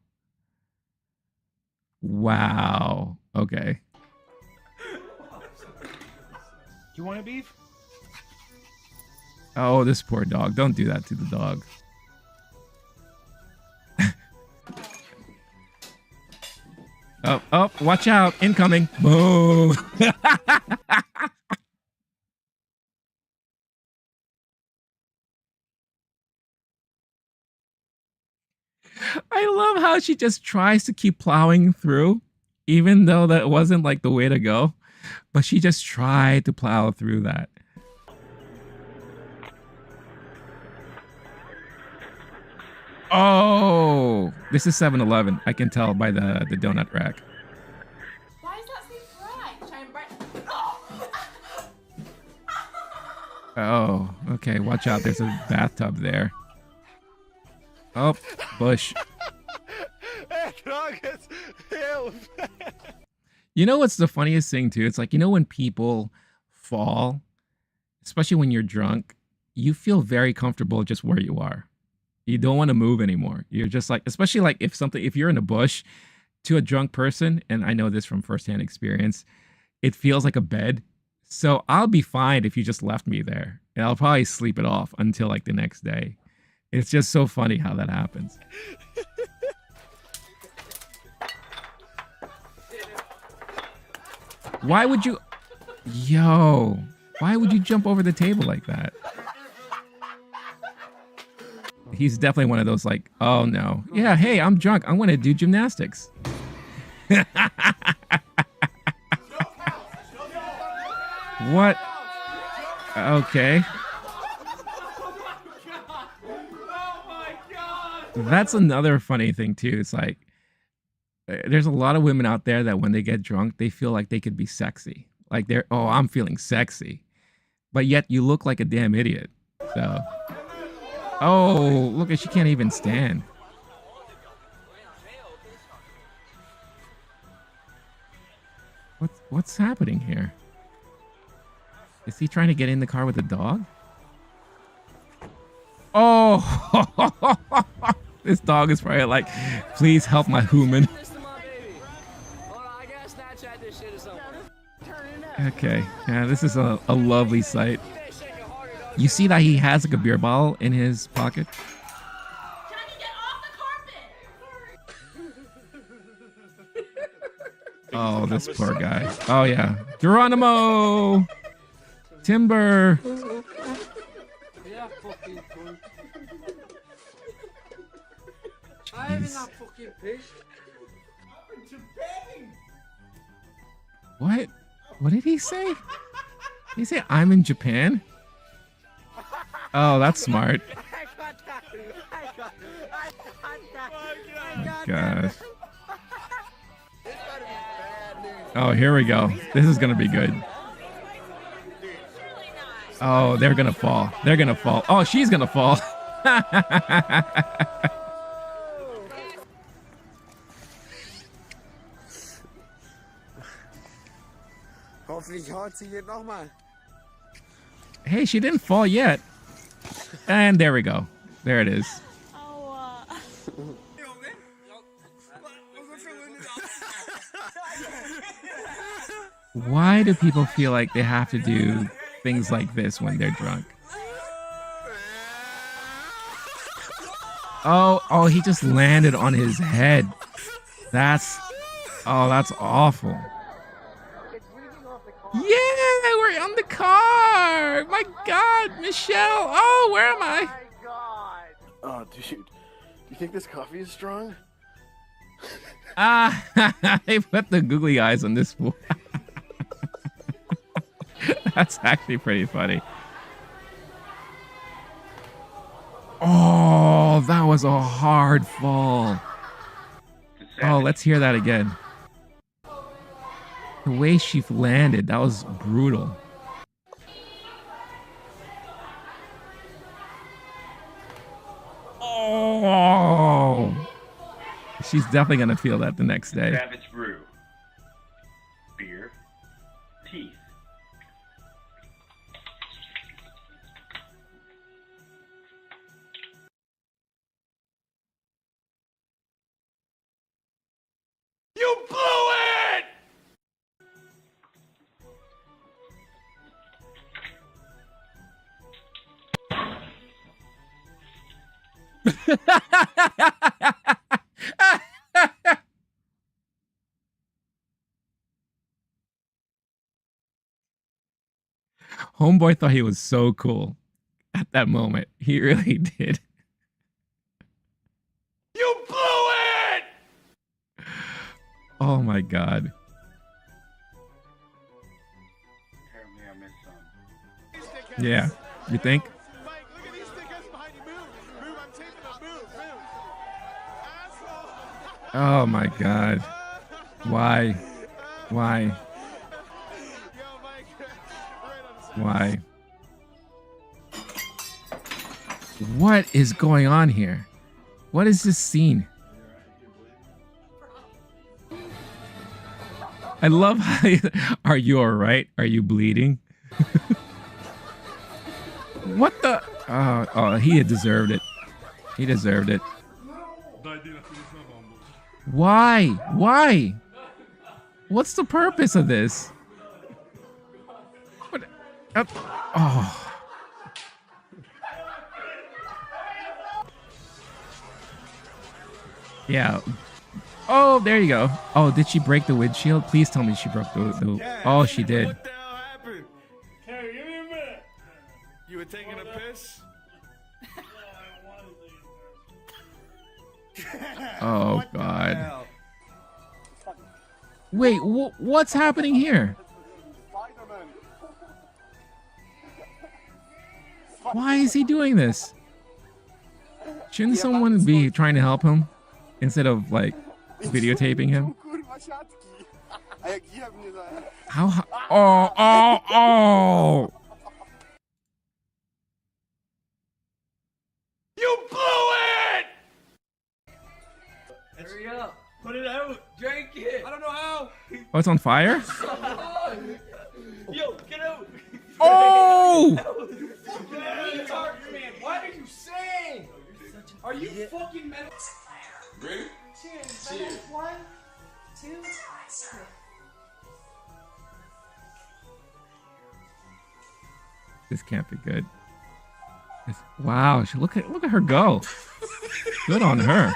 Wow. Okay. You want a beef? Oh, this poor dog. Don't do that to the dog. Oh, oh, watch out. Incoming. Boom. I love how she just tries to keep plowing through, even though that wasn't like the way to go. But she just tried to plow through that. Oh, this is 7-Eleven. I can tell by the donut rack. Why is that so bright? Shine bright. Oh, okay. Watch out. There's a bathtub there. Oh, bush. You know what's the funniest thing too? It's like, you know, when people fall, especially when you're drunk, you feel very comfortable just where you are. You don't want to move anymore. You're just like, especially like if you're in a bush to a drunk person, and I know this from firsthand experience, it feels like a bed. So I'll be fine if you just left me there, and I'll probably sleep it off until like the next day. It's just so funny how that happens. Why would you... Yo, why would you jump over the table like that? He's definitely one of those like, oh no. Yeah, hey, I'm drunk. I want to do gymnastics. What? Okay. That's another funny thing too. It's like, there's a lot of women out there that when they get drunk, they feel like they could be sexy. Like they're, oh, I'm feeling sexy. But yet you look like a damn idiot. So, oh, look, she can't even stand. What's happening here? Is he trying to get in the car with the dog? Oh, this dog is probably like, please help my human. Okay, yeah, this is a lovely sight. You see that he has like a beer bottle in his pocket? Johnny, get off the carpet! Oh, this poor guy. Oh yeah, Geronimo! Timber! Jeez. What? What did he say? Did he say I'm in Japan? Oh, that's smart. Oh my gosh. Oh, here we go. This is gonna be good. Oh, they're gonna fall. They're gonna fall. Oh, she's gonna fall. Hoffentlich haut sie jetzt nochmal. Hey, she didn't fall yet. And there we go. There it is. Why do people feel like they have to do things like this when they're drunk? Oh, he just landed on his head. That's awful. Yeah, we're on the car. My God, Michelle. Oh, where am I? Oh, dude. Do you think this coffee is strong? They put the googly eyes on this fool. That's actually pretty funny. Oh, that was a hard fall. Oh, let's hear that again. The way she landed, that was brutal. Oh, she's definitely gonna feel that the next day. Savage brew. Beer. Teeth. You blew it! Homeboy thought he was so cool at that moment. He really did. You blew it! Oh my god. Apparently I missed some. Yeah. You think? Mike, look at these stickers behind you. Move, I'm taping them. Move. Asshole. Oh my god. Why? Why? Yo, Mike. Right on the side. Why? What is going on here? What is this scene? I love how are you alright? Are you bleeding? What the? Oh, he had deserved it. He deserved it. Why? Why? What's the purpose of this? What? Oh. Yeah. Oh, there you go. Oh, did she break the windshield? Please tell me she broke the oh, she did. What the hell happened? Hey, give me a minute. You were taking a piss? Oh, What the God. hell? Wait, what's happening here? Why is he doing this? Shouldn't someone be trying to help him instead of, like, videotaping him? How? Oh! You blew it! Hurry up. Put it out. Drink it. I don't know how. Oh, it's on fire? Yo, get out. Oh! Man, what are you saying? Are you fucking mad? Ready? Cheers. 1, 2, 3. This can't be good. Wow, look at her go. Good on her.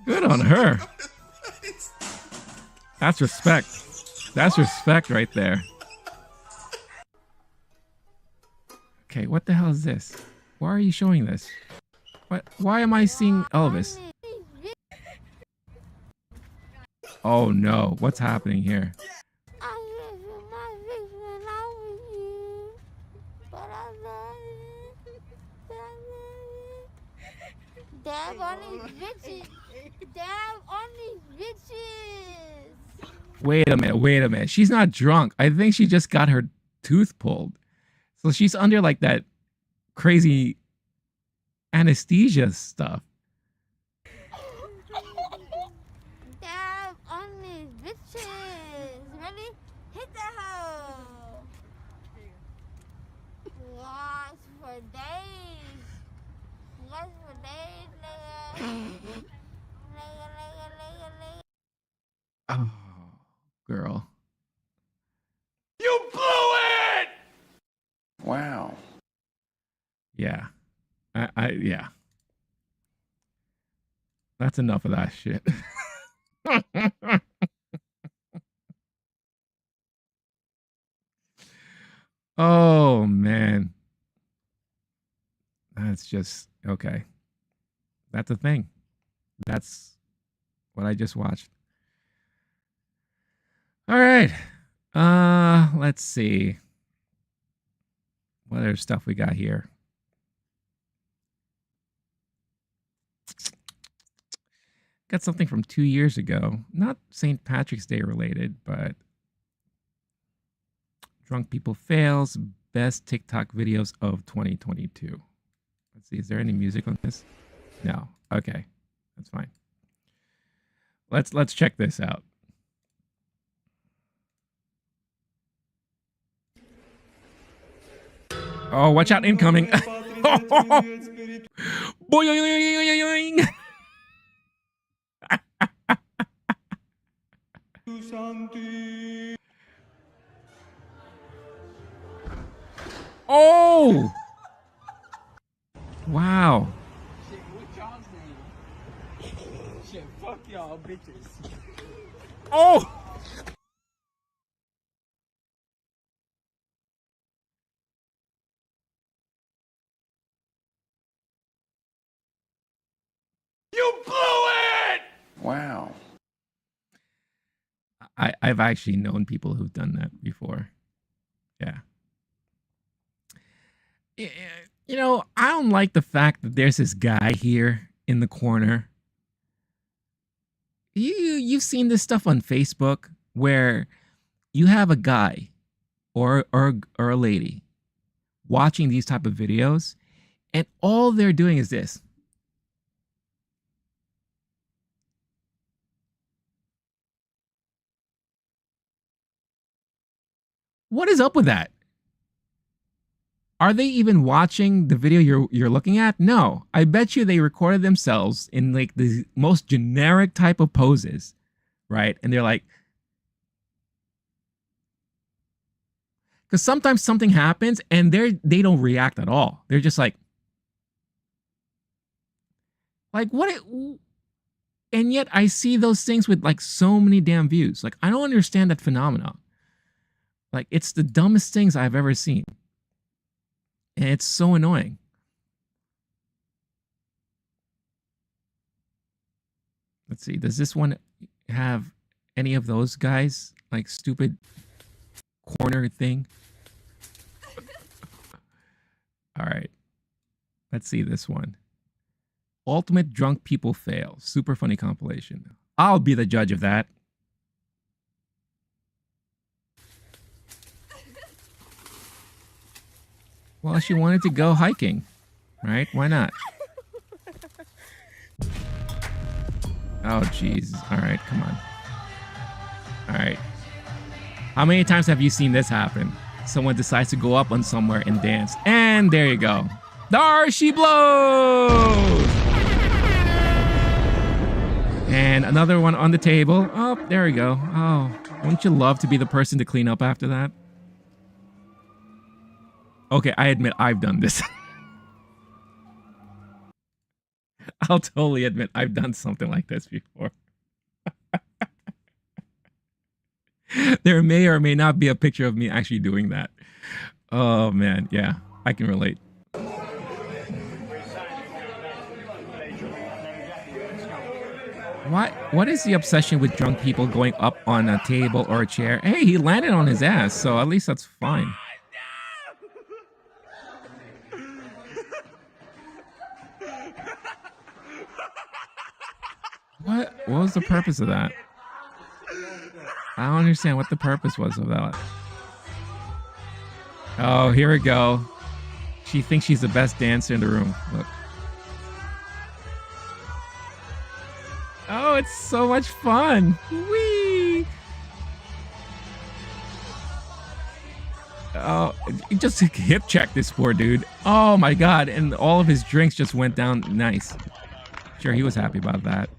Good on her. That's respect. That's respect right there. Okay, what the hell is this? Why are you showing this? What? Why am I seeing Elvis? Oh no, what's happening here? Dab on these bitches. Dab on these bitches. Wait a minute. She's not drunk. I think she just got her tooth pulled. So she's under like that crazy anesthesia stuff. Dab on these bitches. Ready? Hit the hoe. Watch for days. Watch for days, nigga. Nigga. Oh, girl. You blew it! Wow. Yeah. Yeah. That's enough of that shit. Oh, man. That's just okay. That's a thing. That's what I just watched. All right. Let's see. What other stuff we got here? Got something from 2 years ago. Not St. Patrick's Day related, but Drunk People Fails, Best TikTok Videos of 2022. Let's see, is there any music on this? No. Okay. That's fine. Let's check this out. Oh, watch out, incoming. Boing. Oh! Wow. Shit, what y'all's name? Shit, fuck y'all bitches. Oh! You blew it! Wow. I've actually known people who've done that before. Yeah. You know, I don't like the fact that there's this guy here in the corner. You've seen this stuff on Facebook where you have a guy or a lady watching these type of videos, and all they're doing is this. What is up with that? Are they even watching the video you're looking at? No. I bet you they recorded themselves in like the most generic type of poses, right? And they're like, because sometimes something happens and they don't react at all. They're just like what it, and yet I see those things with like so many damn views. Like I don't understand that phenomenon. Like it's the dumbest things I've ever seen. And it's so annoying. Let's see. Does this one have any of those guys? Like stupid corner thing? All right. Let's see this one. Ultimate drunk people fail. Super funny compilation. I'll be the judge of that. Well, she wanted to go hiking, right? Why not? Oh, jeez. All right, come on. All right. How many times have you seen this happen? Someone decides to go up on somewhere and dance. And there you go. There she blows! And another one on the table. Oh, there we go. Oh, wouldn't you love to be the person to clean up after that? Okay, I admit I've done this. I'll totally admit I've done something like this before. There may or may not be a picture of me actually doing that. Oh man, yeah, I can relate. What is the obsession with drunk people going up on a table or a chair? Hey, he landed on his ass, so at least that's fine. What was the purpose of that? I don't understand what the purpose was of that. Oh, here we go. She thinks she's the best dancer in the room. Look. Oh, it's so much fun. Whee! Oh, just hip check this poor dude. Oh my god, and all of his drinks just went down nice. Sure, he was happy about that.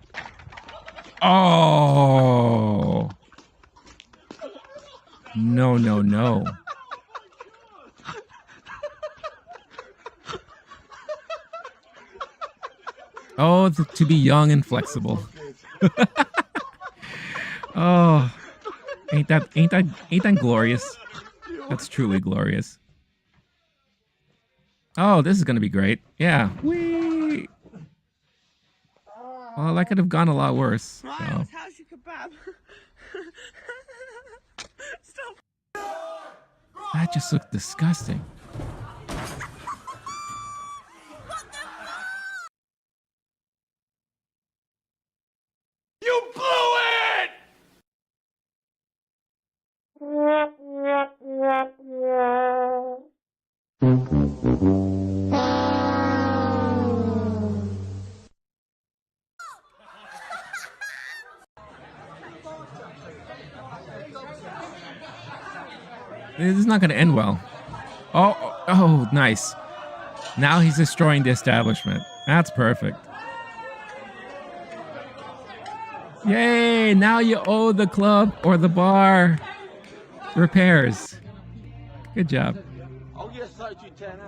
Oh. No, no, no. Oh, to be young and flexible. Oh, ain't that glorious? That's truly glorious. Oh, this is gonna be great. Yeah. Whee! Well, that could have gone a lot worse. So. That just looked disgusting. You blew it! This is not going to end well. Oh, nice. Now he's destroying the establishment. That's perfect. Yay! Now you owe the club or the bar repairs. Good job. I'll get a 3210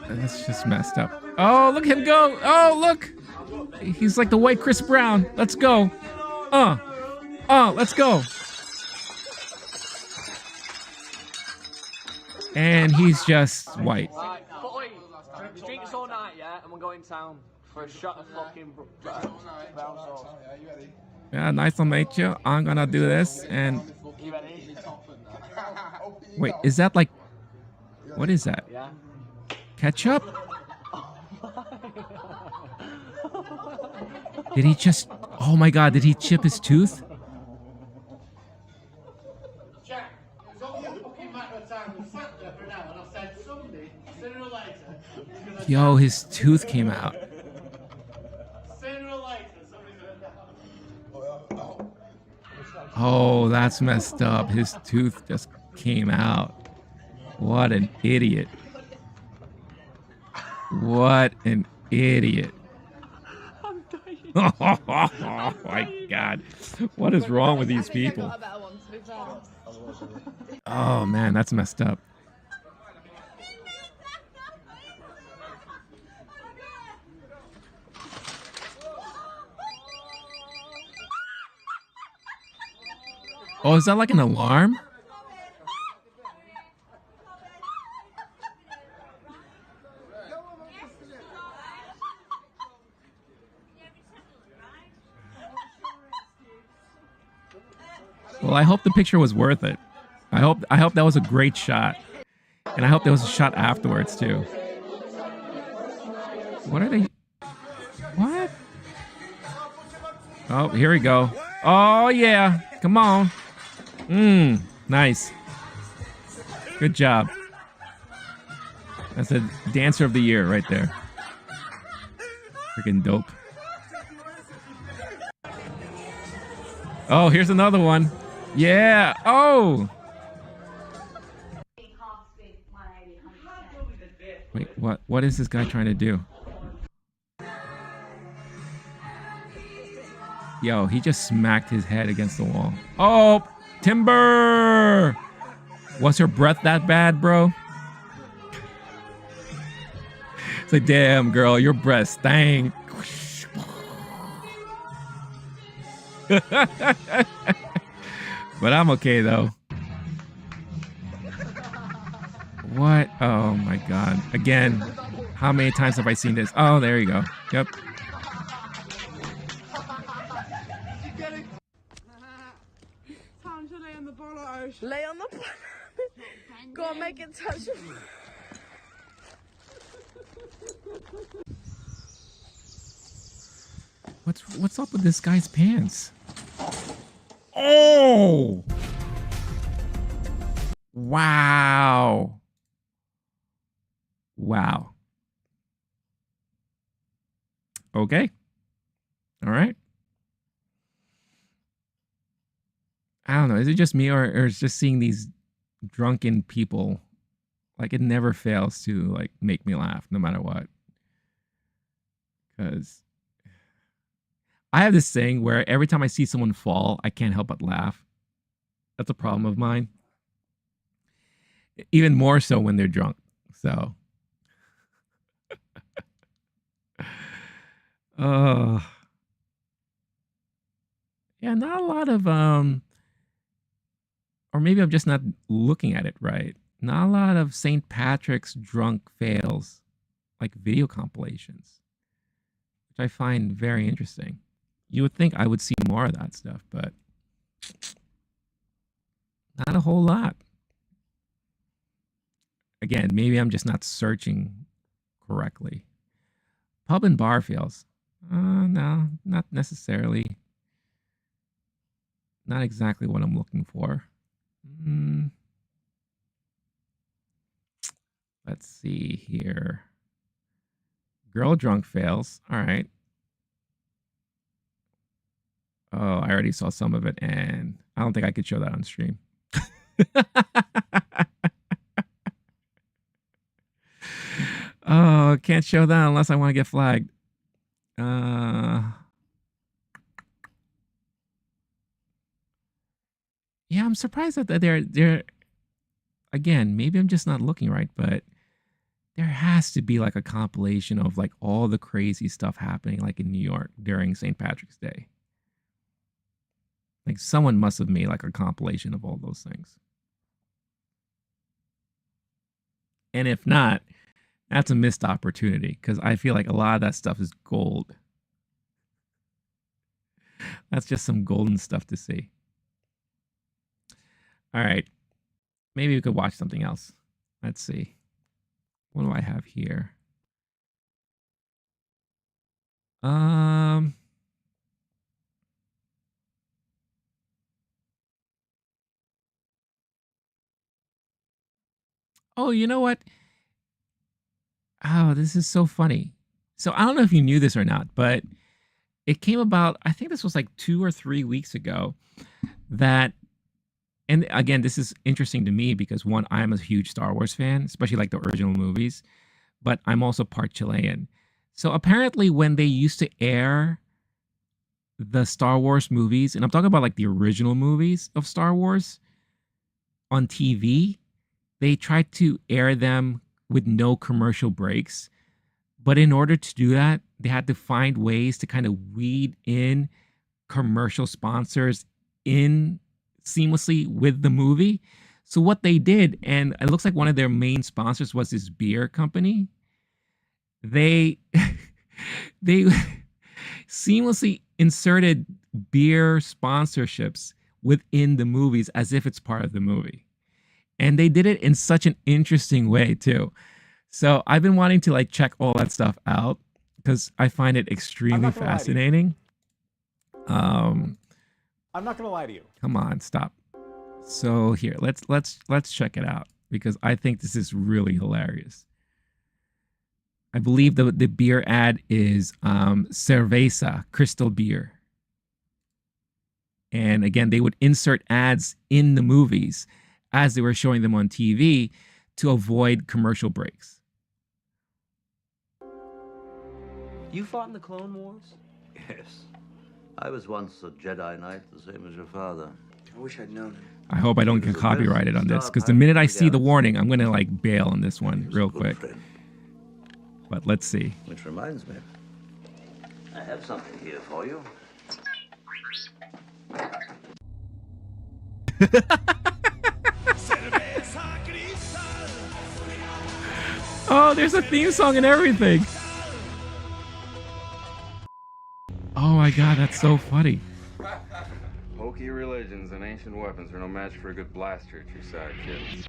That's just messed up. Oh, look at him go. Oh, look. He's like the white Chris Brown. Let's go. Let's go. And he's just white. Right, but wait, drinks all night, yeah, and we're going town for a shot of fucking brown sauce. Yeah, nice to meet you. I'm gonna do this and You ready? wait, is that like what is that? Yeah. Ketchup? Did he just oh my god, did he chip his tooth? Jack, it was only a fucking matter of time. We sat there for an hour and I said, somebody, sooner or later, is gonna Yo, his tooth came out. sooner or later, somebody's gonna die. Oh, that's messed up. His tooth just came out. What an idiot. What an idiot. Oh my god. What is wrong with these people? Oh man, that's messed up. Oh, is that like an alarm? Well, I hope the picture was worth it. I hope that was a great shot. And I hope there was a shot afterwards too. What are they? What? Oh, here we go. Oh yeah. Come on. Nice. Good job. That's a dancer of the year right there. Freaking dope. Oh, here's another one. Yeah. Oh. Wait, what? What is this guy trying to do? Yo, he just smacked his head against the wall. Oh, timber! Was her breath that bad, bro? It's like, damn, girl, your breath stank. But I'm okay, though. What? Oh, my God. Again, how many times have I seen this? Oh, there you go. Yep. Time to lay on the bottle. Lay on the bottle. Go on, make it touch. What's up with this guy's pants? Oh! Wow. Wow. Okay. All right. I don't know. Is it just me or is just seeing these drunken people? Like it never fails to like make me laugh no matter what. Because I have this thing where every time I see someone fall, I can't help but laugh. That's a problem of mine. Even more so when they're drunk. So. Yeah, not a lot of or maybe I'm just not looking at it right. Not a lot of St. Patrick's drunk fails, like video compilations, which I find very interesting. You would think I would see more of that stuff, but not a whole lot. Again, maybe I'm just not searching correctly. Pub and bar fails. No, not necessarily. Not exactly what I'm looking for. Let's see here. Girl drunk fails. All right. Oh, I already saw some of it, and I don't think I could show that on stream. Oh, can't show that unless I want to get flagged. Yeah, I'm surprised that they're again, maybe I'm just not looking right, but there has to be like a compilation of like all the crazy stuff happening like in New York during St. Patrick's Day. Like someone must have made like a compilation of all those things. And if not, that's a missed opportunity because I feel like a lot of that stuff is gold. That's just some golden stuff to see. All right. Maybe we could watch something else. Let's see. What do I have here? Oh, you know what? Oh, this is so funny. So I don't know if you knew this or not, but it came about, I think this was like 2 or 3 weeks ago, that, and again, this is interesting to me because one, I'm a huge Star Wars fan, especially like the original movies, but I'm also part Chilean. So apparently when they used to air the Star Wars movies, and I'm talking about like the original movies of Star Wars on TV, they tried to air them with no commercial breaks. But in order to do that, they had to find ways to kind of weed in commercial sponsors in seamlessly with the movie. So what they did, and it looks like one of their main sponsors was this beer company. They they seamlessly inserted beer sponsorships within the movies as if it's part of the movie. And they did it in such an interesting way too. So I've been wanting to like check all that stuff out because I find it extremely fascinating. I'm not gonna lie to you. Come on, stop. So here, let's check it out because I think this is really hilarious. I believe the beer ad is Cerveza, crystal beer. And again, they would insert ads in the movies as they were showing them on TV to avoid commercial breaks. You fought in the Clone Wars? Yes. I was once a Jedi Knight, the same as your father. I wish I'd known him. I hope I don't get copyrighted on this because the minute I see the warning, I'm going to like bail on this one real quick. But let's see. Which reminds me, I have something here for you. Oh, there's a theme song and everything. Oh my god, that's so funny. Hokey religions and ancient weapons are no match for a good blaster at your side, kid.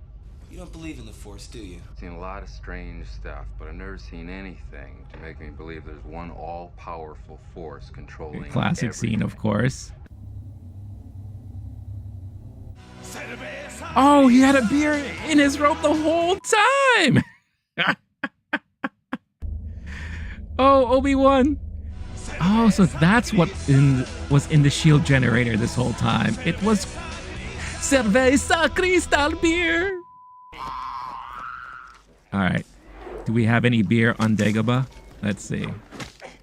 You don't believe in the Force, do you? I've seen a lot of strange stuff, but I've never seen anything to make me believe there's one all-powerful force controlling Classic everything. scene, of course. Oh, he had a beer in his robe the whole time. Oh, Obi-Wan. Oh, so that's what was in the shield generator this whole time. It was Cerveza Cristal beer. All right. Do we have any beer on Dagobah? Let's see.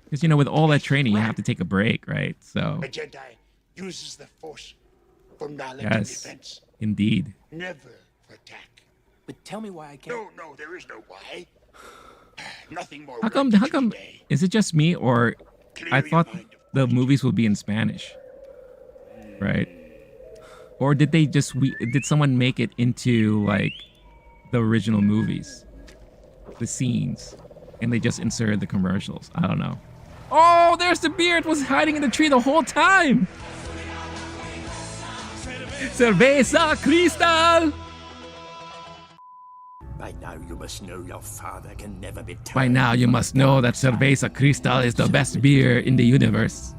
Because, you know, with all that training, you have to take a break, right? So. A Jedi uses the Force for knowledge and Yes, defense. indeed. Never attack. But tell me why I can't. No, there is no why. Nothing more. How come, is it just me or I thought the movies would be in Spanish, right? Or did they just, did someone make it into like the original movies, the scenes, and they just inserted the commercials? I don't know. Oh, there's the beer. It was hiding in the tree the whole time. Cerveza Cristal. By now you must know your father can never be turned. By now you must know that Cerveza Cristal is the best beer in the universe.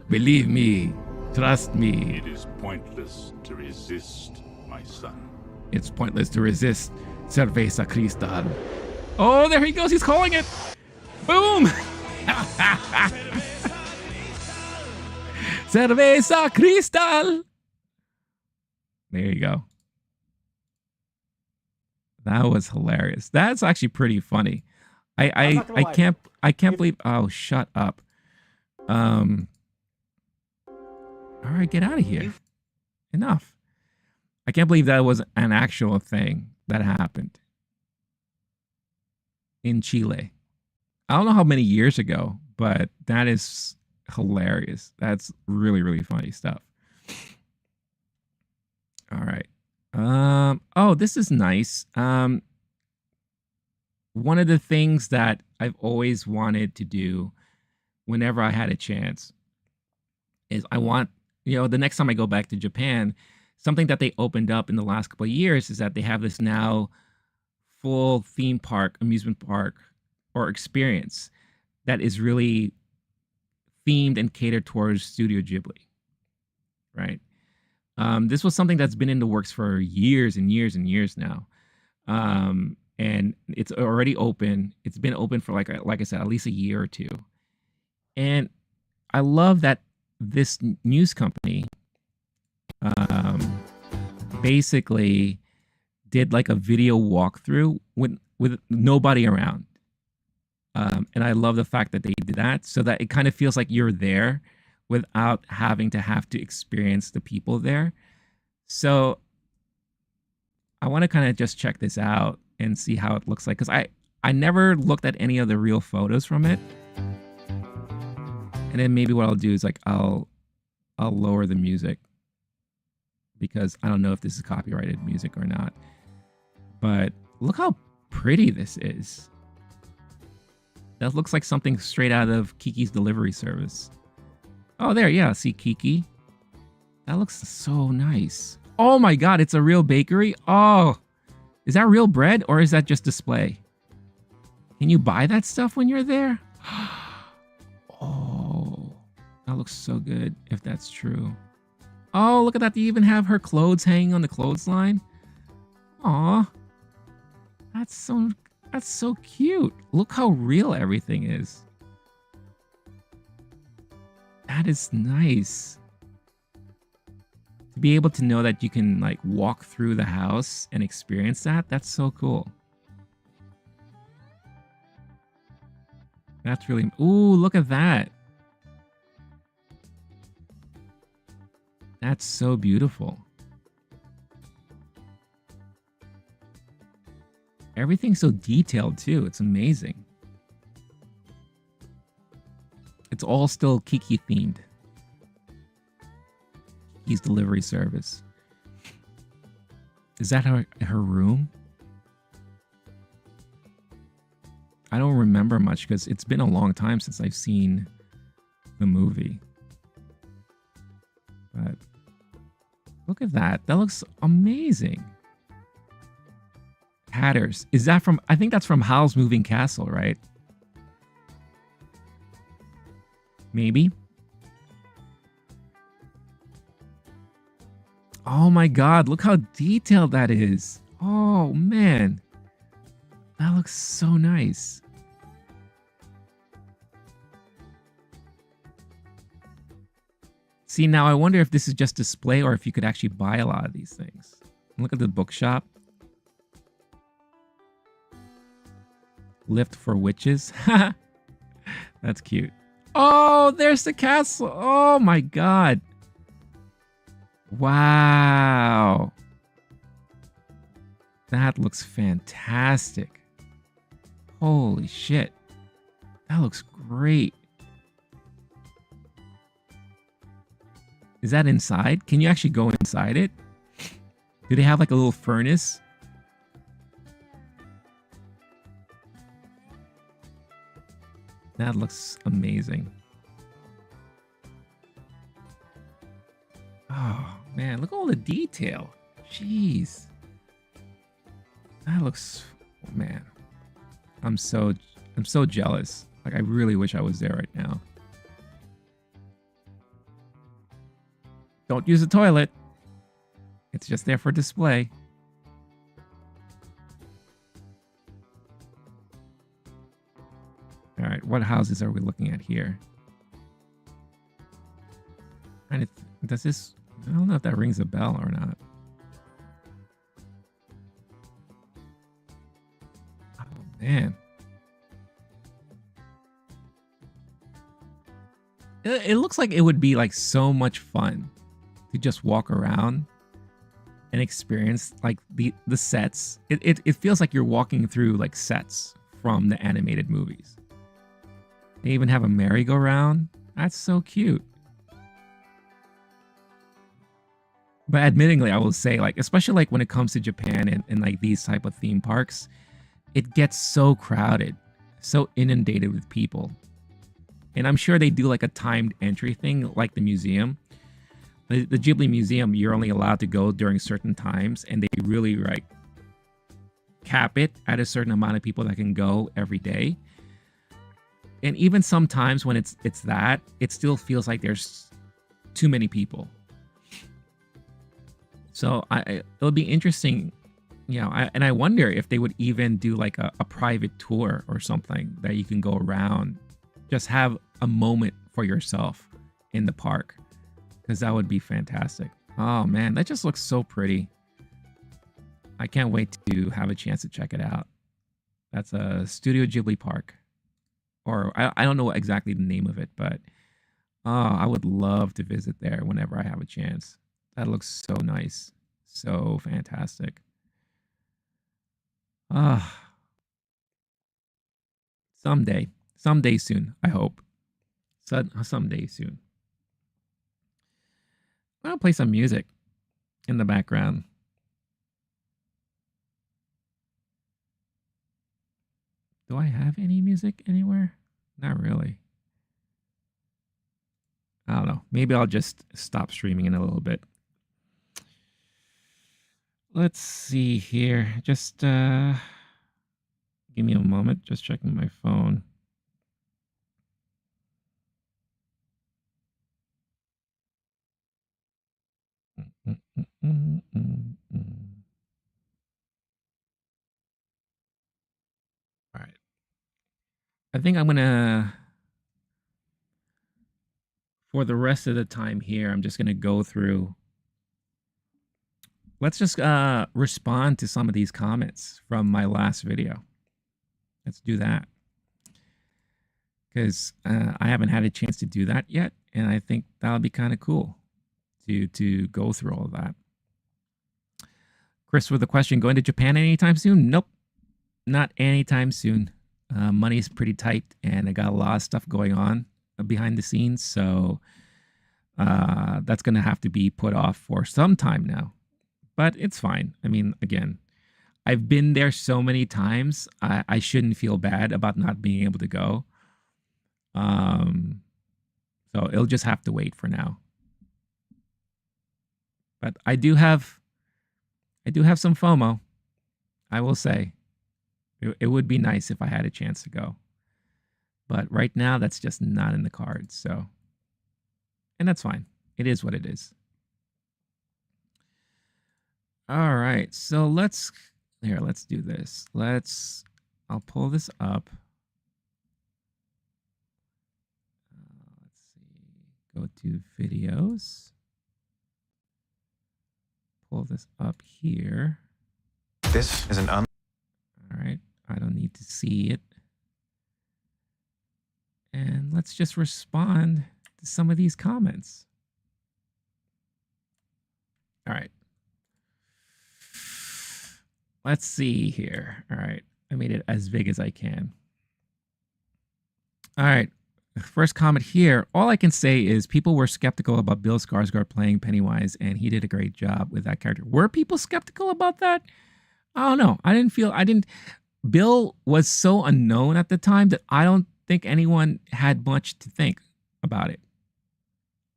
Believe me, trust me. It is pointless to resist, my son. It's pointless to resist Cerveza Cristal. Oh, there he goes. He's calling it. Boom. Cerveza Cristal. There you go. That was hilarious. That's actually pretty funny. I can't believe. Oh, shut up. All right, get out of here. Enough. I can't believe that was an actual thing that happened in Chile. I don't know how many years ago, but that is hilarious. That's really, really funny stuff. All right. Oh, this is nice. One of the things that I've always wanted to do whenever I had a chance is I want, the next time I go back to Japan, something that they opened up in the last couple of years is that they have this now full theme park, amusement park, or experience that is really themed and catered towards Studio Ghibli, right? This was something that's been in the works for years and years and years now. And it's already open. It's been open for like I said, at least a year or two. And I love that this news company basically did like a video walkthrough with nobody around. And I love the fact that they did that so that it kind of feels like you're there without having to experience the people there. So I want to kind of just check this out and see how it looks like, because I never looked at any of the real photos from it. And then maybe what I'll do is like I'll lower the music, because I don't know if this is copyrighted music or not. But look how pretty this is. That looks like something straight out of Kiki's Delivery Service. Oh, there, yeah, see Kiki? That looks so nice. Oh my god, it's a real bakery? Oh, is that real bread or is that just display? Can you buy that stuff when you're there? Oh, that looks so good if that's true. Oh, look at that. They even have her clothes hanging on the clothesline. Aw, that's so cute. Look how real everything is. That is nice. To be able to know that you can like walk through the house and experience that, that's so cool. That's really... Ooh, look at that. That's so beautiful. Everything's so detailed too. It's amazing. It's all still Kiki themed. Kiki's Delivery Service. Is that her room? I don't remember much because it's been a long time since I've seen the movie. But look at that. That looks amazing. Hatters. Is that from... I think that's from Howl's Moving Castle, right? Maybe. Oh my god, look how detailed that is. Oh man. That looks so nice. See, now I wonder if this is just display or if you could actually buy a lot of these things. Look at the bookshop. Lift for witches. That's cute. Oh, there's the castle. Oh my god. Wow. That looks fantastic. Holy shit. That looks great. Is that inside? Can you actually go inside it? Do they have like a little furnace? That looks amazing. Oh man, look at all the detail. Jeez. That looks... Oh, man. I'm so jealous. Like I really wish I was there right now. Don't use the toilet. It's just there for display. All right, what houses are we looking at here? And does this... I don't know if that rings a bell or not. Oh, man. It looks like it would be like so much fun to just walk around and experience like the sets. It feels like you're walking through like sets from the animated movies. They even have a merry-go-round. That's so cute. But admittingly, I will say, like, especially like when it comes to Japan and like these type of theme parks, it gets so crowded, so inundated with people. And I'm sure they do like a timed entry thing, like the museum. The Ghibli Museum, you're only allowed to go during certain times, and they really like cap it at a certain amount of people that can go every day. And even sometimes when it's that, it still feels like there's too many people. So it'll be interesting, you know. And I wonder if they would even do like a private tour or something that you can go around, just have a moment for yourself in the park, because that would be fantastic. Oh man, that just looks so pretty. I can't wait to have a chance to check it out. That's a Studio Ghibli Park, or I don't know exactly the name of it, but I would love to visit there whenever I have a chance. That looks so nice, so fantastic. Someday, someday soon, I hope. Someday soon. I'll play some music in the background. Do I have any music anywhere? Not really. I don't know. Maybe I'll just stop streaming in a little bit. Let's see here. Just give me a moment. Just checking my phone. All right. I think I'm gonna, for the rest of the time here, I'm just gonna go through. Let's just respond to some of these comments from my last video. Let's do that, because I haven't had a chance to do that yet, and I think that'll be kind of cool to go through all of that. Chris with the question: going to Japan anytime soon? Nope, not anytime soon. Money's pretty tight, and I got a lot of stuff going on behind the scenes, so that's going to have to be put off for some time now. But it's fine. I mean, again, I've been there so many times. I shouldn't feel bad about not being able to go. So it'll just have to wait for now. But I do have some FOMO. I will say, it would be nice if I had a chance to go. But right now, that's just not in the cards. So, and that's fine. It is what it is. All right, so let's do this. I'll pull this up. Let's see, go to videos. Pull this up here. This is an All right, I don't need to see it. And let's just respond to some of these comments. All right. Let's see here. All right. I made it as big as I can. All right. First comment here. All I can say is people were skeptical about Bill Skarsgård playing Pennywise, and he did a great job with that character. Were people skeptical about that? I don't know. Bill was so unknown at the time that I don't think anyone had much to think about it.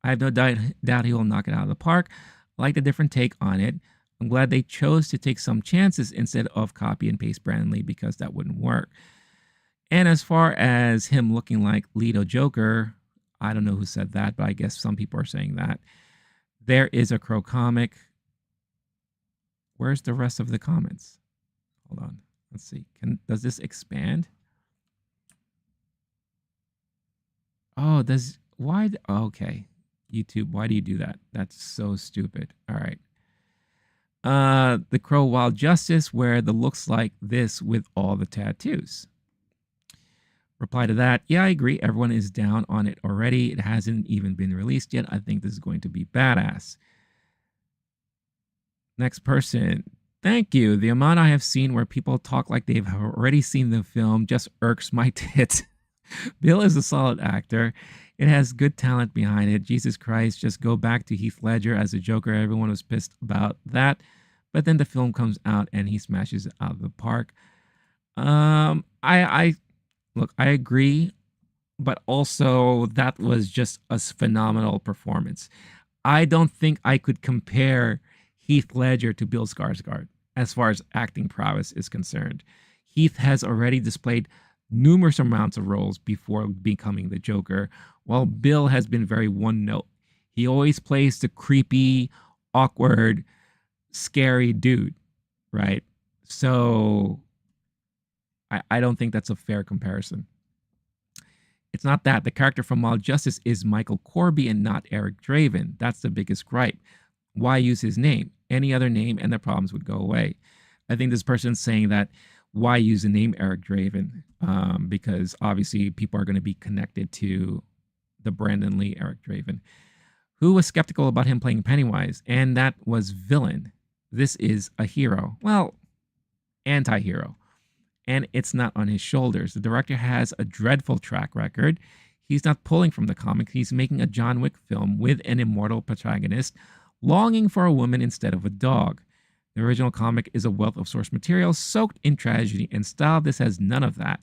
I have no doubt he will knock it out of the park. I like the different take on it. I'm glad they chose to take some chances instead of copy and paste Brandon Lee, because that wouldn't work. And as far as him looking like Leto Joker, I don't know who said that, but I guess some people are saying that. There is a Crow comic. Where's the rest of the comments? Hold on. Let's see. Does this expand? Oh, okay. YouTube, why do you do that? That's so stupid. All right. The Crow Wild Justice, where the looks like this with all the tattoos. Reply to that: yeah, I agree. Everyone is down on it already. It hasn't even been released yet. I think this is going to be badass. Next person. Thank you. The amount I have seen where people talk like they've already seen the film just irks my tits. Bill is a solid actor. It has good talent behind it. Jesus Christ, just go back to Heath Ledger as a Joker. Everyone was pissed about that. But then the film comes out and he smashes it out of the park. I look, I agree, but also that was just a phenomenal performance. I don't think I could compare Heath Ledger to Bill Skarsgård as far as acting prowess is concerned. Heath has already displayed numerous amounts of roles before becoming the Joker, while Bill has been very one note. He always plays the creepy, awkward, scary dude, right? So I don't think that's a fair comparison. It's not that. The character from Mild Justice is Michael Corby and not Eric Draven. That's the biggest gripe. Why use his name? Any other name and the problems would go away. I think this person's saying that why use the name Eric Draven? Because obviously people are going to be connected to the Brandon Lee Eric Draven, who was skeptical about him playing Pennywise, and that was villain. This is a hero. Well, anti-hero. And it's not on his shoulders. The director has a dreadful track record. He's not pulling from the comic. He's making a John Wick film with an immortal protagonist longing for a woman instead of a dog. The original comic is a wealth of source material soaked in tragedy and style. This has none of that.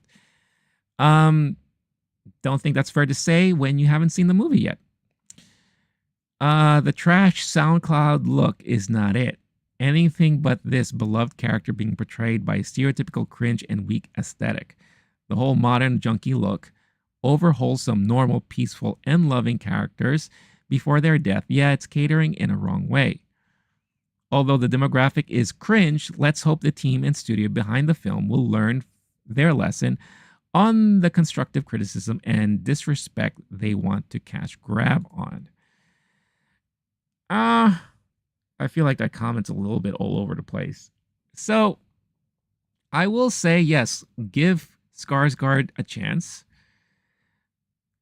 Don't think that's fair to say when you haven't seen the movie yet. The trash SoundCloud look is not it. Anything but this beloved character being portrayed by a stereotypical cringe and weak aesthetic. The whole modern junkie look, over wholesome, normal, peaceful, and loving characters before their death. Yeah, it's catering in a wrong way. Although the demographic is cringe, let's hope the team and studio behind the film will learn their lesson on the constructive criticism and disrespect they want to cash grab on. I feel like that comment's a little bit all over the place. So I will say, yes, give Skarsgård a chance.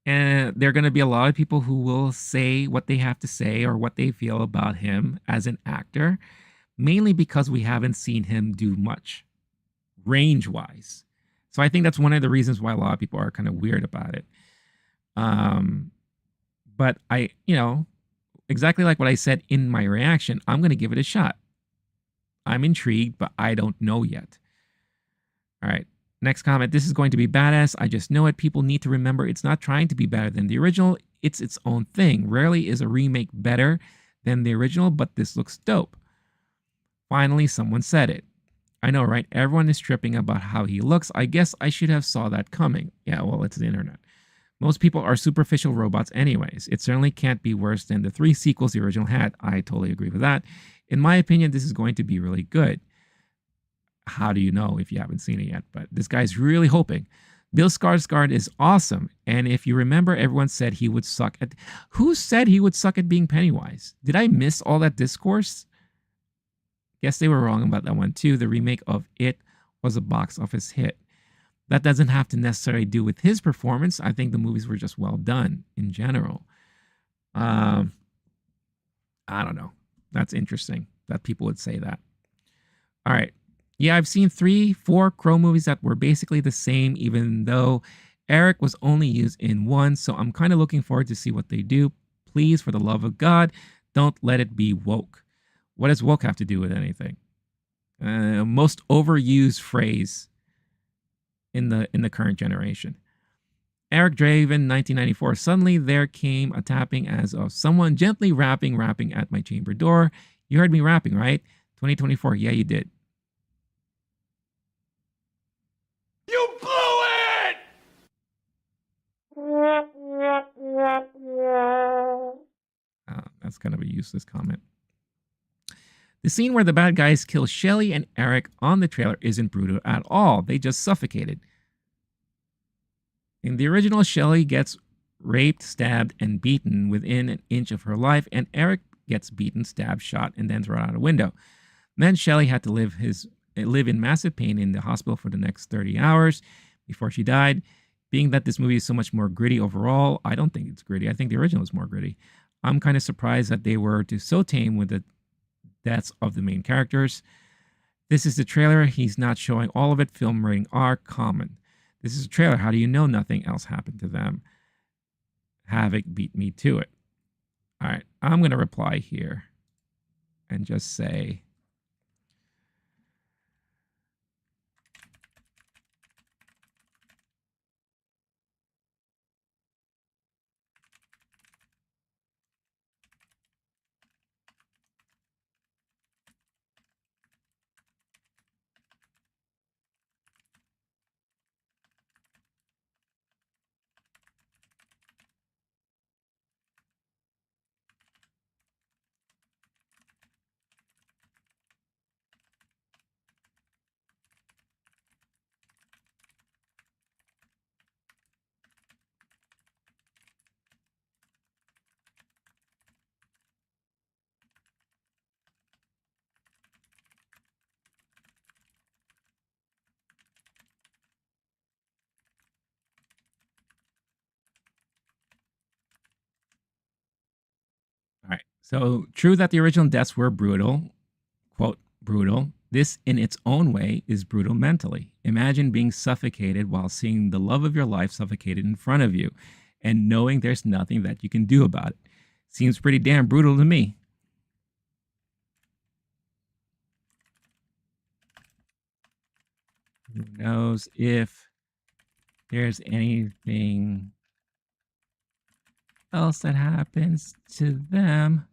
And there are going to be a lot of people who will say what they have to say or what they feel about him as an actor, mainly because we haven't seen him do much range-wise. So I think that's one of the reasons why a lot of people are kind of weird about it. But exactly like what I said in my reaction, I'm going to give it a shot. I'm intrigued, but I don't know yet. All right. Next comment. This is going to be badass. I just know it. People need to remember it's not trying to be better than the original. It's its own thing. Rarely is a remake better than the original, but this looks dope. Finally, someone said it. I know, right? Everyone is tripping about how he looks. I guess I should have saw that coming. Yeah, well, it's the internet. Most people are superficial robots anyways. It certainly can't be worse than the 3 sequels the original had. I totally agree with that. In my opinion, this is going to be really good. How do you know if you haven't seen it yet? But this guy's really hoping. Bill Skarsgård is awesome. And if you remember, everyone said he would suck at... Who said he would suck at being Pennywise? Did I miss all that discourse? Guess they were wrong about that one too. The remake of It was a box office hit. That doesn't have to necessarily do with his performance. I think the movies were just well done in general. I don't know. That's interesting that people would say that. All right. Yeah, I've seen 3-4 Crow movies that were basically the same, even though Eric was only used in one. So I'm kind of looking forward to see what they do. Please, for the love of God, don't let it be woke. What does woke have to do with anything? Most overused phrase in the current generation. Eric Draven, 1994. Suddenly there came a tapping as of someone gently rapping at my chamber door. You heard me rapping, right? 2024. Yeah, you did. You blew it! That's kind of a useless comment. The scene where the bad guys kill Shelly and Eric on the trailer isn't brutal at all. They just suffocated. In the original, Shelly gets raped, stabbed, and beaten within an inch of her life, and Eric gets beaten, stabbed, shot, and then thrown out a window. Then Shelly had to live in massive pain in the hospital for the next 30 hours before she died. Being that this movie is so much more gritty overall, I don't think it's gritty. I think the original is more gritty. I'm kind of surprised that they were so tame with the deaths of the main characters. This is the trailer. He's not showing all of it. Film rating R, common. This is a trailer. How do you know nothing else happened to them? Havoc beat me to it. All right, I'm going to reply here and just say, all right. So true that the original deaths were brutal, quote, brutal. This in its own way is brutal mentally. Imagine being suffocated while seeing the love of your life suffocated in front of you and knowing there's nothing that you can do about it. Seems pretty damn brutal to me. Who knows if there's anything else that happens to them?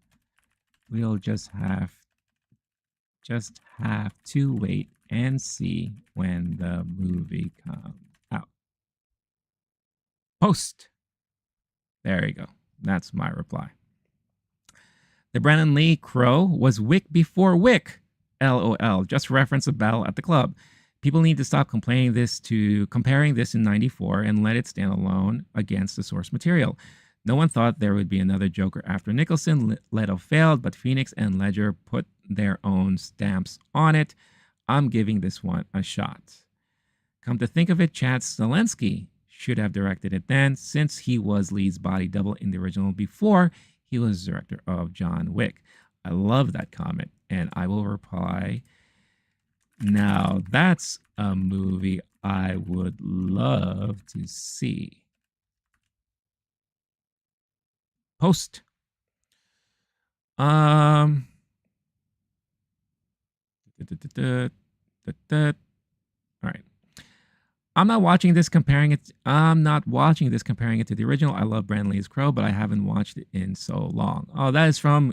We'll just have to wait and see when the movie comes out. Post. There you go. That's my reply. The Brandon Lee Crow was Wick before Wick. LOL. Just reference a battle at the club. People need to stop comparing this in 94 and let it stand alone against the source material. No one thought there would be another Joker after Nicholson. Leto failed, but Phoenix and Ledger put their own stamps on it. I'm giving this one a shot. Come to think of it, Chad Stahelski should have directed it then, since he was Lee's body double in the original before he was director of John Wick. I love that comment, and I will reply, now that's a movie I would love to see. Post. All right. I'm not watching this comparing it to the original. I love Brandon Lee's Crow, but I haven't watched it in so long. Oh, that is from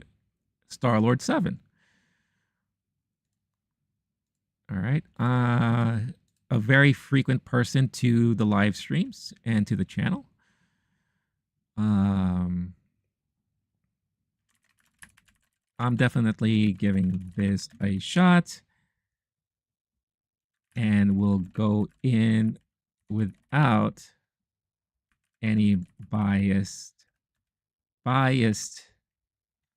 Star-Lord 7. All right. A very frequent person to the live streams and to the channel. I'm definitely giving this a shot, and we'll go in without any biased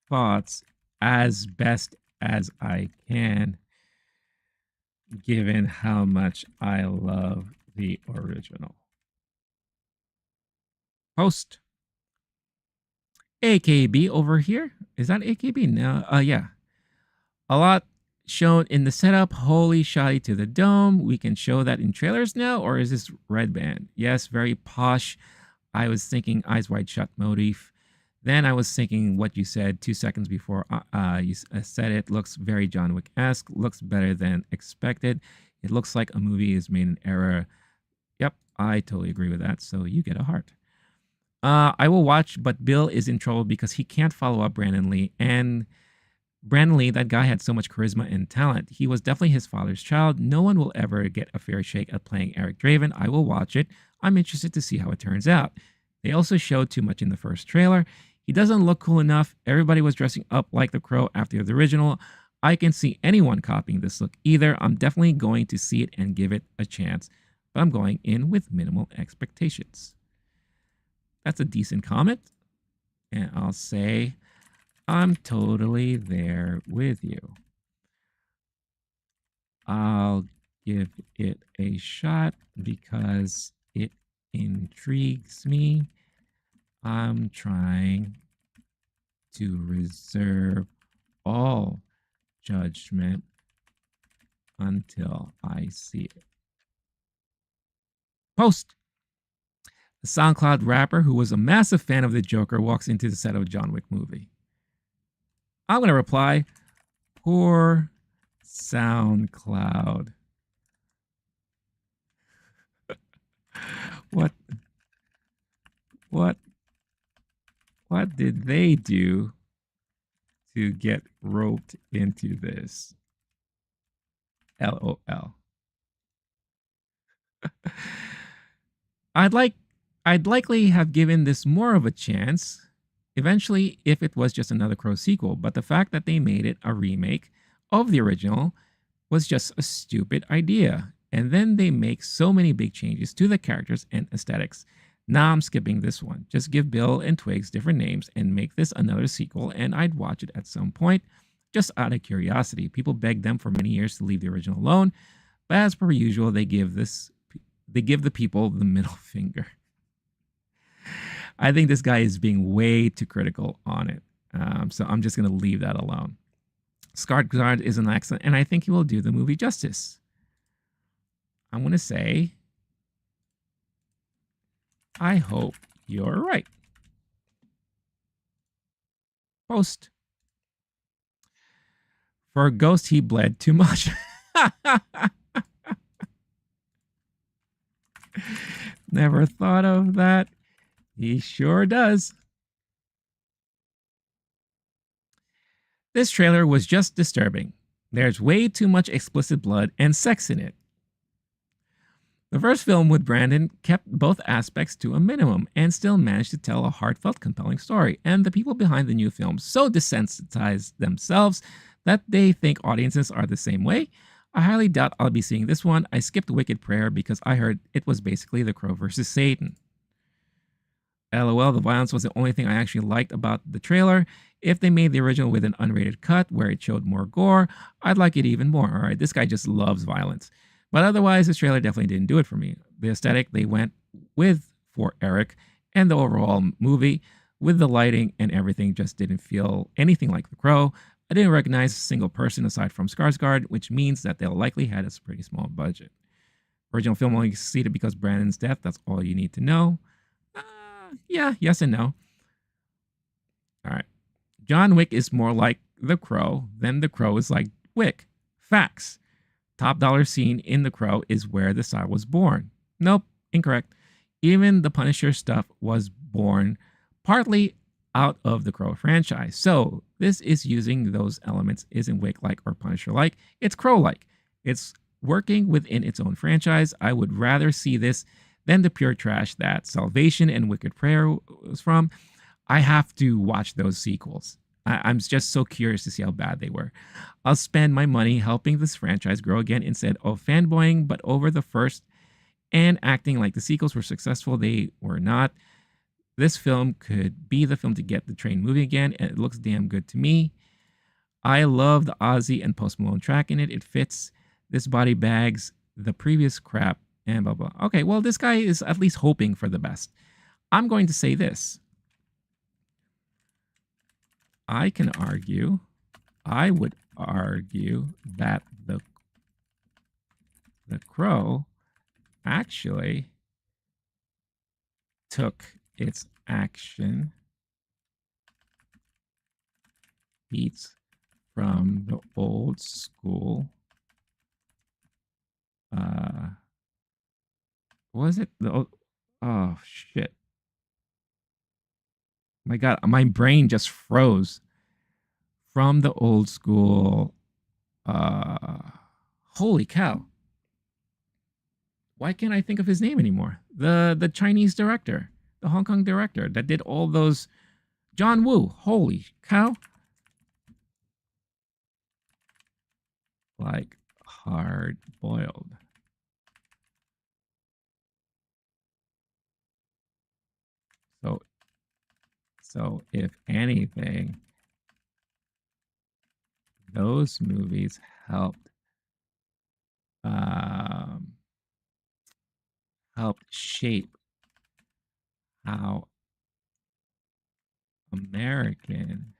thoughts as best as I can, given how much I love the original. Post. AKB over here. Is that AKB? No. Yeah. A lot shown in the setup. Holy shoddy to the dome. We can show that in trailers now, or is this Red Band? Yes, very posh. I was thinking Eyes Wide Shut motif. Then I was thinking what you said 2 seconds before you said it. Looks very John Wick-esque. Looks better than expected. It looks like a movie is made in error. Yep, I totally agree with that. So you get a heart. I will watch, but Bill is in trouble because he can't follow up Brandon Lee. And Brandon Lee, that guy had so much charisma and talent. He was definitely his father's child. No one will ever get a fair shake at playing Eric Draven. I will watch it. I'm interested to see how it turns out. They also showed too much in the first trailer. He doesn't look cool enough. Everybody was dressing up like the Crow after the original. I can see anyone copying this look either. I'm definitely going to see it and give it a chance, but I'm going in with minimal expectations. That's a decent comment, and I'll say I'm totally there with you. I'll give it a shot because it intrigues me. I'm trying to reserve all judgment until I see it. Post. The SoundCloud rapper who was a massive fan of the Joker walks into the set of a John Wick movie. I'm going to reply, poor SoundCloud. What did they do to get roped into this? LOL. I'd likely have given this more of a chance eventually if it was just another Crow sequel, but the fact that they made it a remake of the original was just a stupid idea. And then they make so many big changes to the characters and aesthetics. Now I'm skipping this one. Just give Bill and Twigs different names and make this another sequel, and I'd watch it at some point, just out of curiosity. People begged them for many years to leave the original alone, but as per usual, they give the people the middle finger. I think this guy is being way too critical on it, so I'm just going to leave that alone. Skarsgård is an excellent, and I think he will do the movie justice. I'm going to say, I hope you're right. Post. For a ghost, he bled too much. Never thought of that. He sure does. This trailer was just disturbing. There's way too much explicit blood and sex in it. The first film with Brandon kept both aspects to a minimum and still managed to tell a heartfelt, compelling story. And the people behind the new film so desensitized themselves that they think audiences are the same way. I highly doubt I'll be seeing this one. I skipped Wicked Prayer because I heard it was basically The Crow versus Satan. LOL, the violence was the only thing I actually liked about the trailer. If they made the original with an unrated cut where it showed more gore, I'd like it even more. All right, this guy just loves violence. But otherwise, this trailer definitely didn't do it for me. The aesthetic they went with for Eric and the overall movie with the lighting and everything just didn't feel anything like The Crow. I didn't recognize a single person aside from Skarsgård, which means that they'll likely had a pretty small budget. Original film only succeeded because Brandon's death. That's all you need to know. Yeah, yes and no. All right. John Wick is more like The Crow than The Crow is like Wick. Facts. Top dollar scene in The Crow is where the style was born. Nope, incorrect. Even the Punisher stuff was born partly out of the Crow franchise. So this is using those elements isn't Wick-like or Punisher-like. It's Crow-like. It's working within its own franchise. I would rather see this than the pure trash that Salvation and Wicked Prayer was from. I have to watch those sequels. I'm just so curious to see how bad they were. I'll spend my money helping this franchise grow again instead of fanboying, but over the first and acting like the sequels were successful. They were not. This film could be the film to get the train moving again, and it looks damn good to me. I love the Ozzy and Post Malone track in it. It fits. This body bags the previous crap and blah, blah. Okay, well, this guy is at least hoping for the best. I'm going to say this. I would argue that the Crow actually took its action beats from the old school. Was it the old? Oh shit! My God, my brain just froze. From the old school. Holy cow! Why can't I think of his name anymore? The Chinese director, the Hong Kong director that did all those. John Woo. Holy cow! Like hard boiled. So if anything, those movies helped shape how American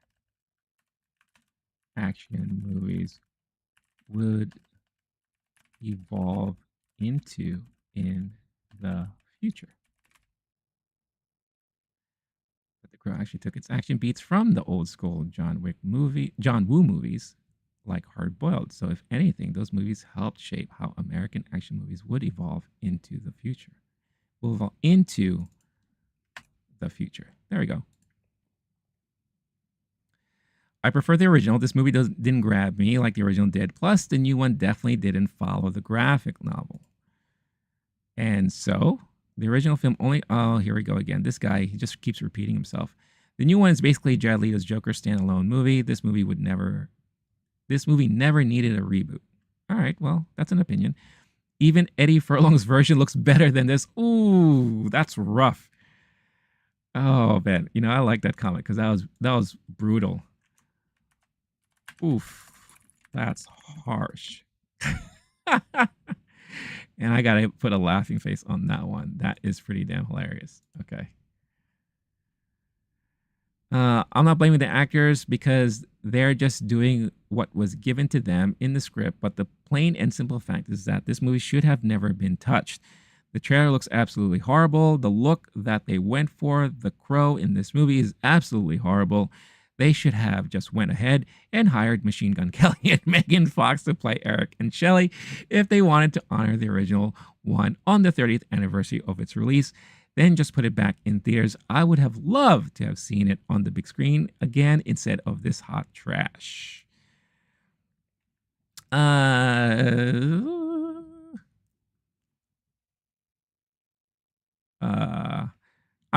action movies would evolve into in the future. But the crew actually took its action beats from the old school John Woo movies, like Hard Boiled. So if anything, those movies helped shape how American action movies would evolve into the future. Will evolve into the future. There we go. I prefer the original. This movie didn't grab me like the original did. Plus, the new one definitely didn't follow the graphic novel. And so, the original film only... Oh, here we go again. This guy, he just keeps repeating himself. The new one is basically Jared Leto's Joker standalone movie. This movie never needed a reboot. All right, well, that's an opinion. Even Eddie Furlong's version looks better than this. Ooh, that's rough. Oh, man. You know, I like that comment because that was brutal. Oof, that's harsh. And I gotta put a laughing face on that one. That is pretty damn hilarious. Okay. I'm not blaming the actors because they're just doing what was given to them in the script, but the plain and simple fact is that this movie should have never been touched. The trailer looks absolutely horrible. The look that they went for, the Crow in this movie, is absolutely horrible. They should have just went ahead and hired Machine Gun Kelly and Megan Fox to play Eric and Shelley if they wanted to honor the original one on the 30th anniversary of its release. Then just put it back in theaters. I would have loved to have seen it on the big screen again instead of this hot trash. I'm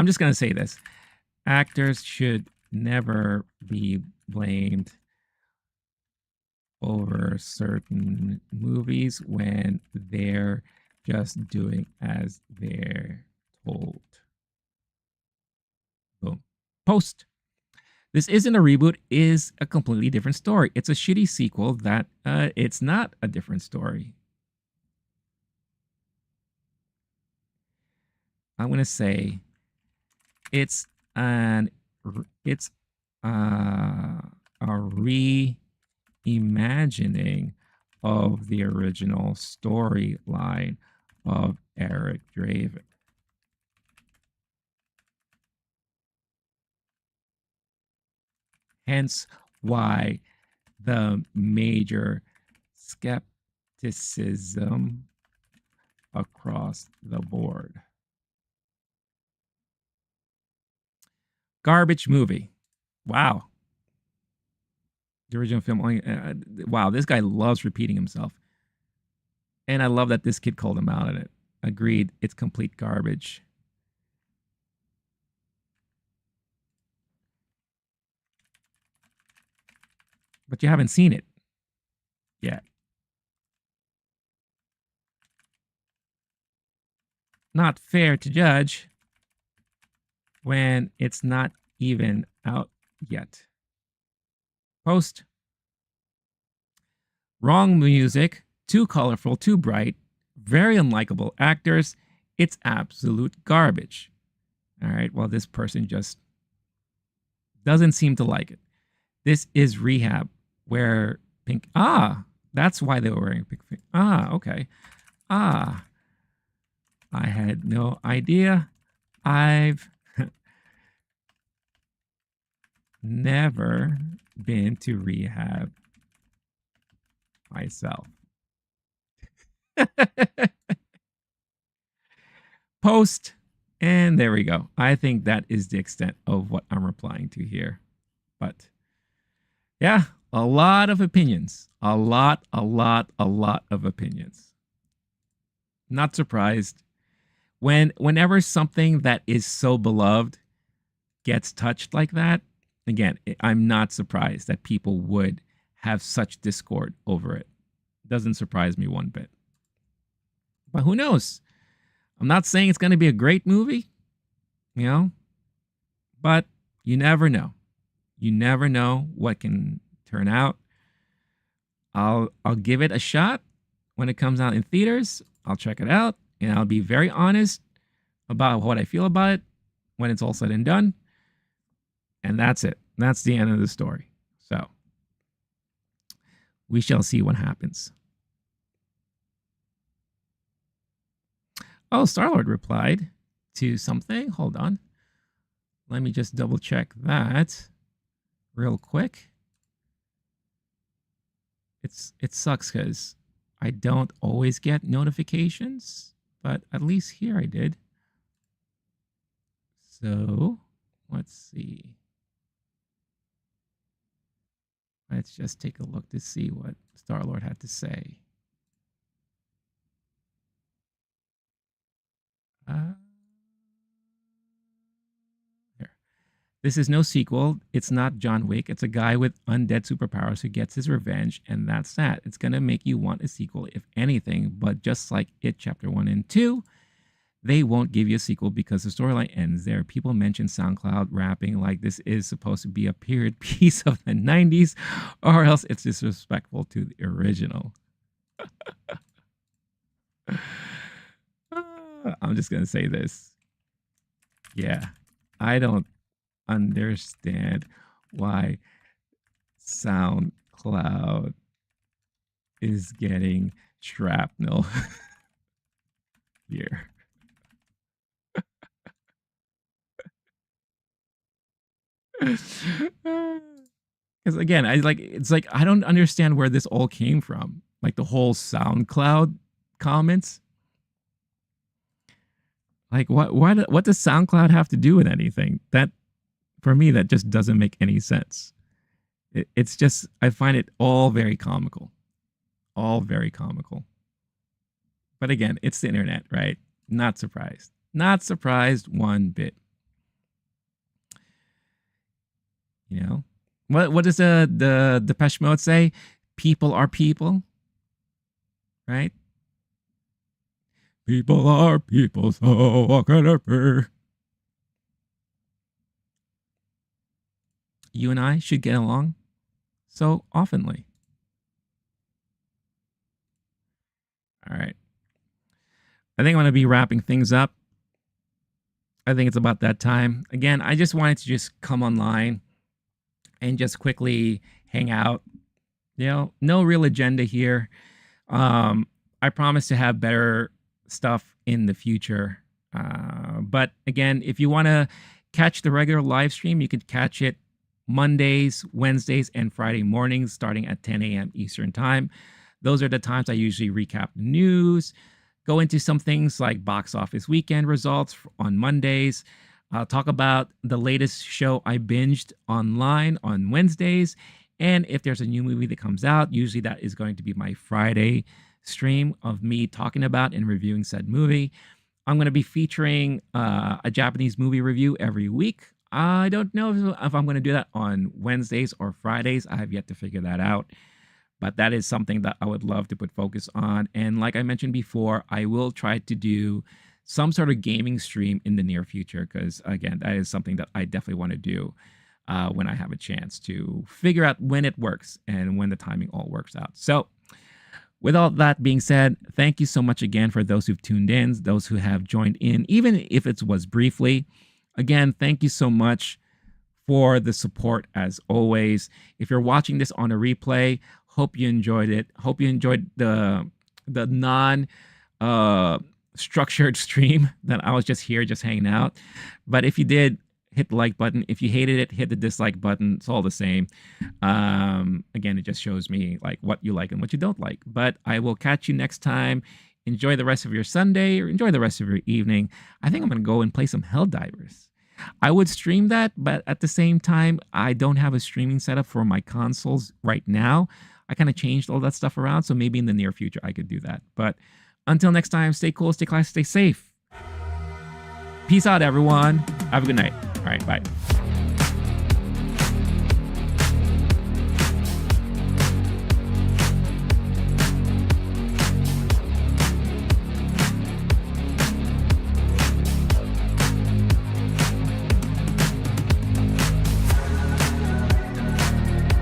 just going to say this. Actors should never be blamed over certain movies when they're just doing as they're told. Boom. Post. This isn't a reboot, is a completely different story. It's a shitty sequel that it's not a different story. I'm going to say it's a reimagining of the original storyline of Eric Draven. Hence why the major skepticism across the board. Garbage movie. Wow. The original film only... wow, this guy loves repeating himself. And I love that this kid called him out on it. Agreed, it's complete garbage. But you haven't seen it yet. Not fair to judge when it's not even out yet. Post. Wrong music, too colorful, too bright, very unlikable actors. It's absolute garbage. All right, well, this person just doesn't seem to like it. This is Rehab, where pink... Ah, that's why they were wearing pink. Ah, okay. Ah, I had no idea. I've never been to Rehab myself. Post, and there we go. I think that is the extent of what I'm replying to here. But yeah, a lot of opinions. A lot of opinions. Not surprised. Whenever something that is so beloved gets touched like that, again, I'm not surprised that people would have such discord over it. Doesn't surprise me one bit. But who knows? I'm not saying it's going to be a great movie, you know, but you never know. You never know what can turn out. I'll give it a shot when it comes out in theaters. I'll check it out, and I'll be very honest about what I feel about it when it's all said and done. And that's it. That's the end of the story. So we shall see what happens. Oh, Star-Lord replied to something. Hold on. Let me just double check that real quick. It sucks because I don't always get notifications, but at least here I did. So let's see. Let's just take a look to see what Star-Lord had to say. Here. This is no sequel. It's not John Wick. It's a guy with undead superpowers who gets his revenge, and that's that. It's going to make you want a sequel, if anything, but just like It Chapter 1 and 2, they won't give you a sequel because the storyline ends there. People mention SoundCloud rapping like this is supposed to be a period piece of the 90s, or else it's disrespectful to the original. I'm just going to say this. Yeah, I don't understand why SoundCloud is getting shrapnel here. Because again, it's like I don't understand where this all came from. Like the whole SoundCloud comments. Like what does SoundCloud have to do with anything? That for me that just doesn't make any sense. It's just I find it all very comical. All very comical. But again, it's the internet, right? Not surprised. Not surprised one bit. You know, what does the Depeche Mode say? People are people, right? People are people, so what can it be? You and I should get along so oftenly. All right. I think I'm going to be wrapping things up. I think it's about that time. Again, I just wanted to just come online and just quickly hang out. You know, no real agenda here. I promise to have better stuff in the future. But again, if you want to catch the regular live stream, you could catch it Mondays, Wednesdays, and Friday mornings starting at 10 a.m. Eastern Time. Those are the times I usually recap the news, go into some things like box office weekend results on Mondays. I'll talk about the latest show I binged online on Wednesdays. And if there's a new movie that comes out, usually that is going to be my Friday stream of me talking about and reviewing said movie. I'm going to be featuring a Japanese movie review every week. I don't know if I'm going to do that on Wednesdays or Fridays. I have yet to figure that out. But that is something that I would love to put focus on. And like I mentioned before, I will try to do some sort of gaming stream in the near future because, again, that is something that I definitely want to do when I have a chance to figure out when it works and when the timing all works out. So with all that being said, thank you so much again for those who've tuned in, those who have joined in, even if it was briefly. Again, thank you so much for the support as always. If you're watching this on a replay, hope you enjoyed it. Hope you enjoyed the non structured stream that I was just here, just hanging out. But if you did, hit the like button. If you hated it, hit the dislike button. It's all the same. Again, it just shows me like what you like and what you don't like. But I will catch you next time. Enjoy the rest of your Sunday or enjoy the rest of your evening. I think I'm going to go and play some Helldivers. I would stream that, but at the same time, I don't have a streaming setup for my consoles right now. I kind of changed all that stuff around, so maybe in the near future I could do that. But until next time, stay cool, stay classy, stay safe. Peace out, everyone. Have a good night. All right, bye.